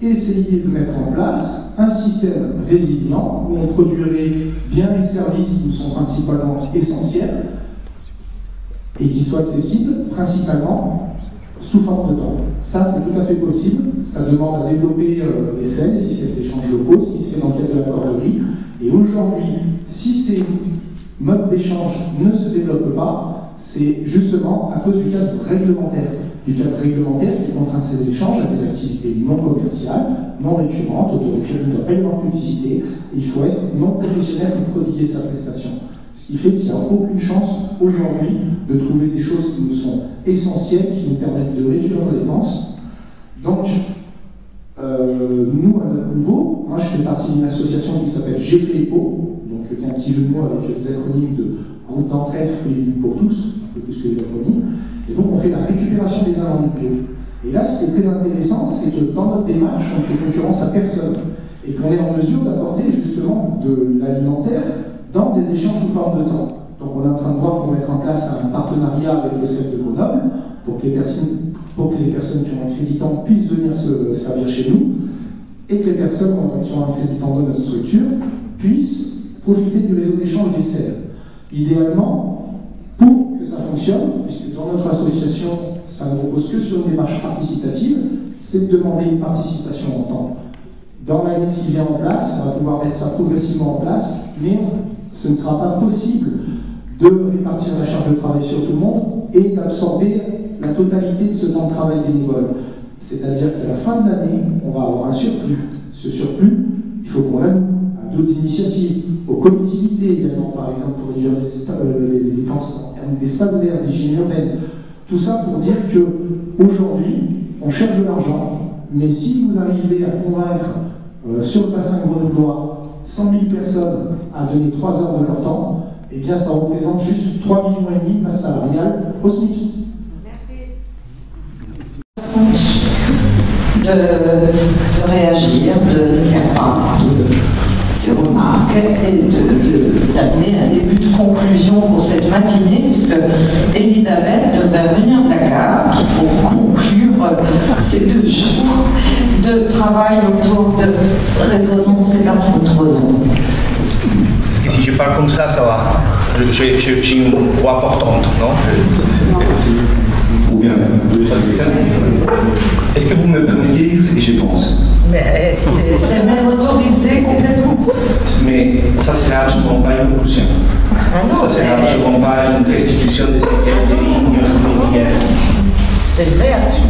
essayer de mettre en place un système résilient où on produirait bien les services qui nous sont principalement essentiels et qui soient accessibles principalement sous forme de temps. Ça, c'est tout à fait possible. Ça demande à développer les SEL, les systèmes d'échange locaux, ce qui se fait dans le cadre de la corderie. Et aujourd'hui, si ces modes d'échange ne se développent pas, c'est justement à cause du cadre réglementaire. Du cadre réglementaire qui contraint ces échanges à des activités non commerciales, non récurrentes, auquel on ne doit pas y avoir de publicité. Il faut être non professionnel pour prodiguer sa prestation. Ce qui fait qu'il n'y a aucune chance aujourd'hui de trouver des choses qui nous sont essentielles, qui nous permettent de réduire nos dépenses. Donc, nous, à notre niveau, moi je fais partie d'une association qui s'appelle J'ai fait EPO, donc qui est un petit jeu de mots avec les acronymes de groupe d'entraide Fruits pour tous, un peu plus que les acronymes. Et donc on fait la récupération des invendus. Et là, ce qui est très intéressant, c'est que dans notre démarche, on ne fait concurrence à personne. Et qu'on est en mesure d'apporter justement de l'alimentaire dans des échanges sous forme de temps. Donc on est en train de voir pour mettre en place un partenariat avec le CEF de Grenoble pour que les personnes qui ont un crédit temps puissent venir se servir chez nous. et que les personnes qui ont un président de notre structure puissent profiter du réseau d'échange des serres. Idéalement, pour que ça fonctionne, puisque dans notre association, ça ne repose que sur une démarche participative, c'est de demander une participation en temps. Dans l'année qui vient en place, on va pouvoir mettre ça progressivement en place, mais ce ne sera pas possible de répartir la charge de travail sur tout le monde et d'absorber la totalité de ce temps de travail bénévole. C'est-à-dire qu'à la fin de l'année, on va avoir un surplus. Ce surplus, il faut qu'on l'alloue à d'autres initiatives, aux collectivités également, par exemple, pour réduire les dépenses en termes d'espace vert, d'hygiène urbaine. Tout ça pour dire qu'aujourd'hui, on cherche de l'argent, mais si vous arrivez à convaincre sur le bassin grenoblois 100 000 personnes à donner 3 heures de leur temps, eh bien ça représente juste 3,5 millions de masse salariale au SMIC. De réagir, de faire part de ses remarques et d'amener un début de conclusion pour cette matinée, puisque Elisabeth devrait venir de Dakar pour conclure ces 2 jours de travail autour de résonance et d'arthrose. Parce que si je parle comme ça va. J'ai une voix importante, non? Ou bien, est-ce que vous me permettez de dire ce que je pense? Mais c'est même autorisé complètement. Mais ça, c'est absolument pas une conclusion. Ça, c'est absolument pas une restitution de ce qui a été dit hier. C'est une réaction.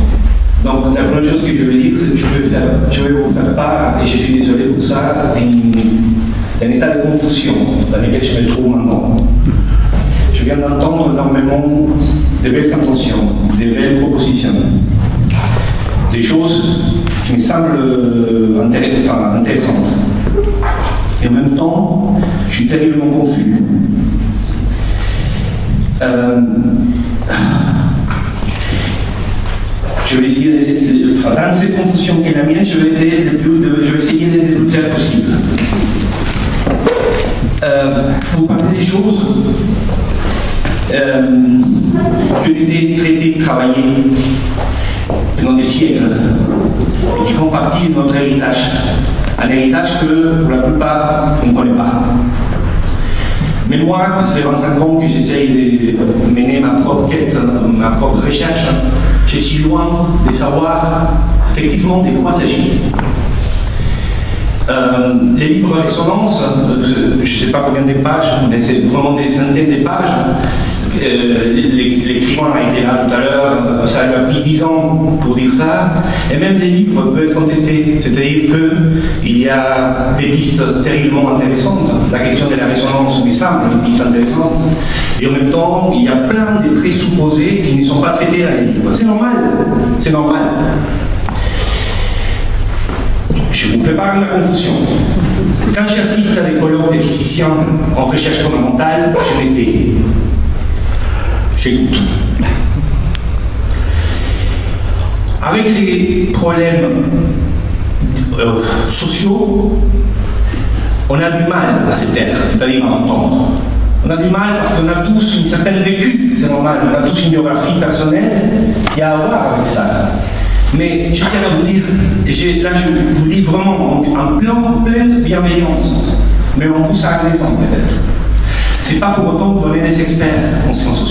Donc, la première chose que je veux dire, c'est que je vais vous faire part, et je suis désolé pour ça, d'un état de confusion dans lequel je me trouve maintenant. Je viens d'entendre énormément de belles intentions, de belles propositions, des choses qui me semblent intéressantes. Et en même temps, je suis terriblement confus. Je vais essayer dans cette confusion qu'est la mienne, je vais essayer d'être le plus clair possible. Vous parlez des choses qui ont été traitées, travaillées pendant des siècles et qui font partie de notre héritage. Un héritage que, pour la plupart, on ne connaît pas. Mais moi, ça fait 25 ans que j'essaye de mener ma propre quête, ma propre recherche. Je suis loin de savoir effectivement de quoi s'agit. Les livres de résonance, je ne sais pas combien de pages, mais c'est vraiment des centaines de pages. L'écrivain a été là tout à l'heure, ça lui a pris 10 ans pour dire ça, et même les livres peuvent être contestés, c'est-à-dire qu'il y a des pistes terriblement intéressantes. La question de la résonance me semble une piste intéressante, et en même temps, il y a plein de présupposés qui ne sont pas traités dans les livres. C'est normal, c'est normal. Je vous fais part de la confusion. Quand j'assiste à des colloques de physiciens en recherche fondamentale, je m'étais. J'écoute. Avec les problèmes sociaux, on a du mal à se taire, c'est-à-dire à entendre. On a du mal parce qu'on a tous une certaine vécu, c'est normal, on a tous une biographie personnelle qui a à voir avec ça. Mais je tiens à vous dire, là je vous dis vraiment en pleine bienveillance, mais en vous agressant peut-être. C'est pas pour autant que vous êtes des experts en sciences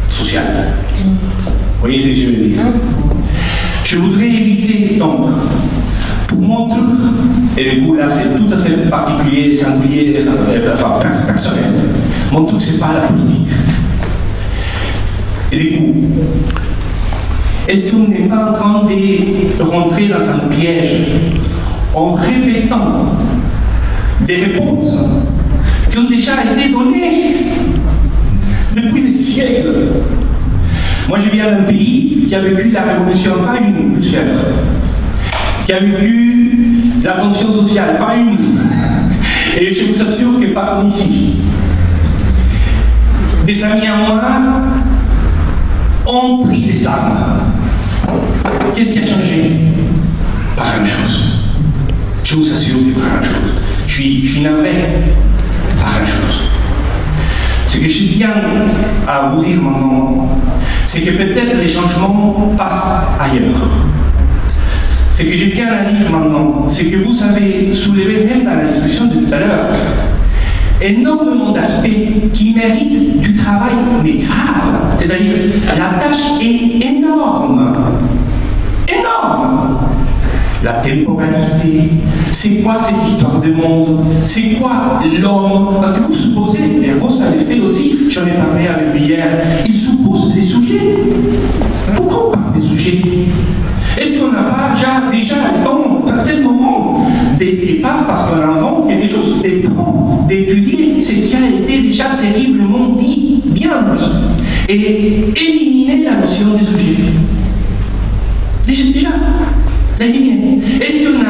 sociales. Vous voyez ce que je veux dire? Je voudrais éviter donc, pour mon truc, et du coup là c'est tout à fait particulier, singulier, enfin personnel. Mon truc c'est pas la politique. Et du coup, est-ce qu'on n'est pas en train de rentrer dans un piège en répétant des réponses qui ont déjà été données depuis des siècles? Moi, je viens d'un pays qui a vécu la révolution, pas une, plusieurs, qui a vécu la tension sociale, pas une, et je vous assure que pas comme ici. Des amis à moi ont pris des armes. Qu'est-ce qui a changé? Pas grand-chose. Je vous assure que pas grand-chose. Je suis navré. Pas grand-chose. Ce que je tiens à vous dire maintenant, c'est que peut-être les changements passent ailleurs. ce que je tiens à dire maintenant, c'est que vous avez soulevé, même dans la discussion de tout à l'heure, énormément d'aspects qui méritent du travail, mais grave. C'est-à-dire, la tâche est énorme. Énorme. La temporalité, c'est quoi cette histoire du monde? C'est quoi l'homme? Parce que vous supposez, et Ross avait fait aussi, j'en ai parlé avec lui hier, il suppose des sujets. Pourquoi on parle des sujets? Est-ce qu'on n'a pas déjà le temps, c'est le moment, pas parce qu'on invente quelque chose, des temps d'étudier ce qui a été déjà terriblement dit, bien dit, et éliminer la notion des sujets. Déjà. Est-ce qu'on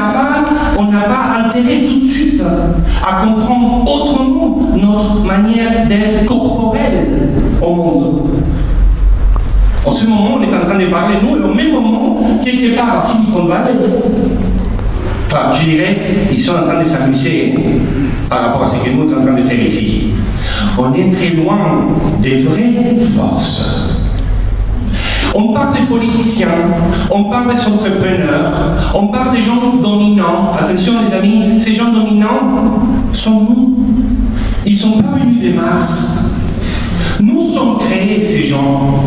n'a pas intérêt tout de suite à comprendre autrement notre manière d'être corporelle au monde? En ce moment, on est en train de parler, nous, et au même moment, quelque part à Silicon Valley, enfin, je dirais, ils sont en train de s'amuser par rapport à ce que nous sommes en train de faire ici. On est très loin des vraies forces. On parle des politiciens, on parle des entrepreneurs, on parle des gens dominants. Attention les amis, ces gens dominants sont nous. Ils ne sont pas venus des masses. Nous sommes créés ces gens.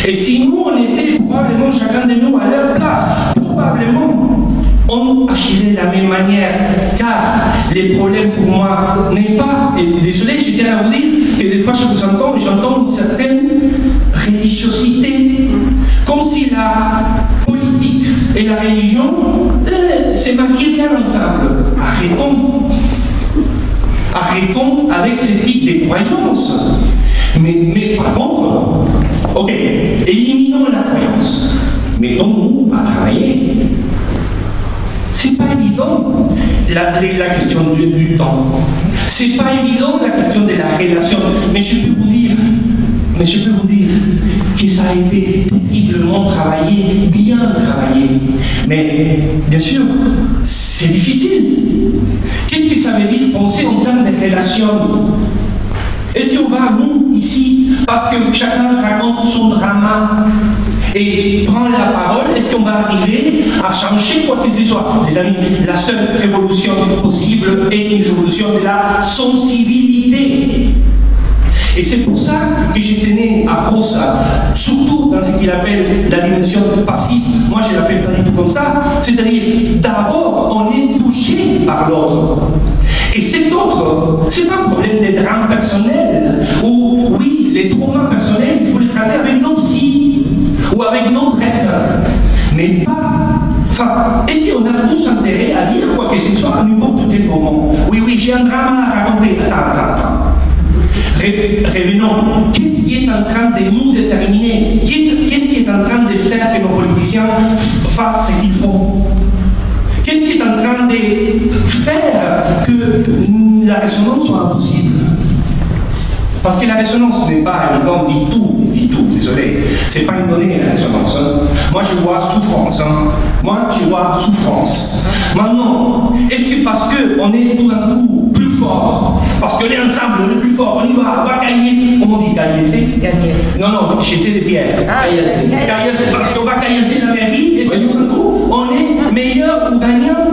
Et si nous on était probablement chacun de nous à leur place, probablement on agirait de la même manière, car les problèmes pour moi n'est pas, et désolé, je tiens à vous dire que des fois je vous entends et j'entends une certaine religiosité, comme si la politique et la religion se mariaient bien ensemble. Arrêtons avec ce type de croyances. Mais par contre, ok, éliminons la croyance, mettons-nous à travailler. C'est pas évident la question du temps. C'est pas évident la question de la relation. Mais je peux vous dire que ça a été terriblement travaillé, bien travaillé. Mais bien sûr, c'est difficile. Qu'est-ce que ça veut dire penser en termes de relations? Est-ce qu'on va, nous, ici, parce que chacun raconte son drama et prend la parole, est-ce qu'on va arriver à changer quoi que ce soit? Les amis, la seule révolution possible est une révolution de la sensibilité. Et c'est pour ça que je tenais à Rosa, surtout dans ce qu'il appelle la dimension passive, moi je ne l'appelle pas du tout comme ça, c'est-à-dire d'abord on est touché par l'autre. Et cet autre, ce n'est pas un problème de drame personnel, où oui, les traumas personnels, il faut les traiter avec nos psy, ou avec nos prêtres, mais pas... Enfin, est-ce qu'on a tous intérêt à dire quoi que ce soit à n'importe quel moment? Oui, j'ai un drame à raconter. Attends. Revenons. Qu'est-ce qui est en train de nous déterminer? Qu'est-ce qui est en train de faire que nos politiciens fassent ce qu'ils font? Qu'est-ce qui est en train de faire que la résonance soit impossible? Parce que la résonance n'est pas évidente du tout, désolé. C'est pas une donnée la résonance. Moi je vois souffrance. Maintenant, est-ce que parce qu'on est tout d'un coup plus fort, parce qu'on est ensemble, on est plus fort, on y va, on va gagner? Comment on dit gagner? Gagner. Non, j'étais des pierres. Gagner, c'est parce qu'on va gagner la mairie, et tout d'un coup, on est meilleur ou gagnant?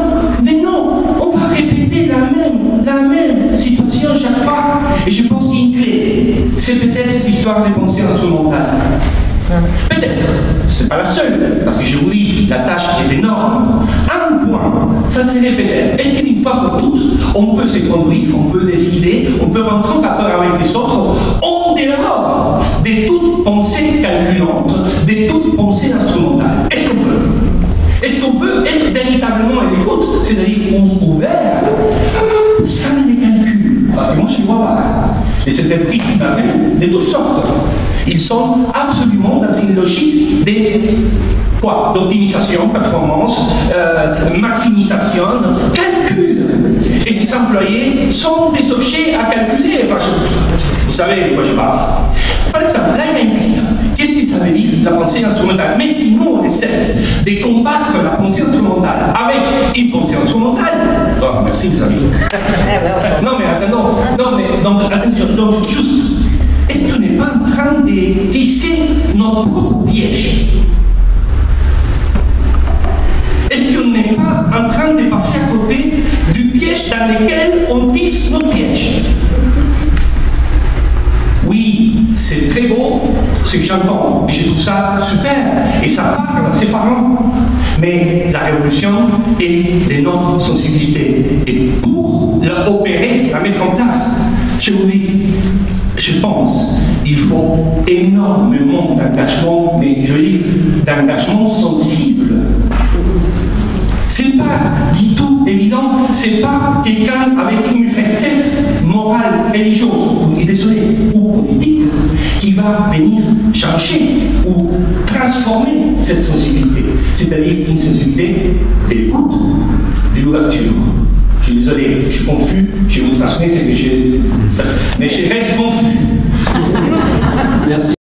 Mais non, on va répéter la même situation chaque fois. Et je pense qu'il y a une clé. C'est peut-être cette histoire des pensées instrumentales. Peut-être, c'est pas la seule, parce que je vous dis, la tâche est énorme. Un point, ça serait peut-être, est-ce qu'une fois pour toutes, on peut se conduire, on peut décider, on peut rentrer en rapport avec les autres, en dehors de toute pensée calculante, de toute pensée instrumentale? Est-ce qu'on peut? Est-ce qu'on peut être véritablement à l'écoute, c'est-à-dire ouvert, sans les calculs? Parce que moi je ne vois pas. Et c'est des principes de toutes sortes. Ils sont absolument dans une logique d'optimisation, performance, maximisation, calcul. Et ces employés sont des objets à calculer. Enfin, vous savez de quoi je parle. Par exemple, là il y a une piste. Qu'est-ce que ça veut dire la pensée instrumentale? Mais si nous on essaie de combattre la pensée instrumentale avec une pensée instrumentale, oh, merci les amis. Non mais attendons, donc attention, donc juste, est-ce qu'on n'est pas en train de tisser notre propre piège? dans lesquels on tisse nos pièges. Oui, c'est très beau ce que j'entends, et je trouve ça super, et ça parle, c'est parlant. Mais la révolution est de notre sensibilité. Et pour l'opérer, la mettre en place, je vous dis, je pense qu'il faut énormément d'engagement, mais je dis d'engagement sensible. C'est pas du tout évident, c'est pas quelqu'un avec une recette morale, religieuse, ou politique, qui va venir chercher ou transformer cette sensibilité. C'est-à-dire une sensibilité de l'écoute, de l'ouverture. Je suis désolé, je suis confus, je vous transmets ce que j'ai. Mais je reste confus. Merci.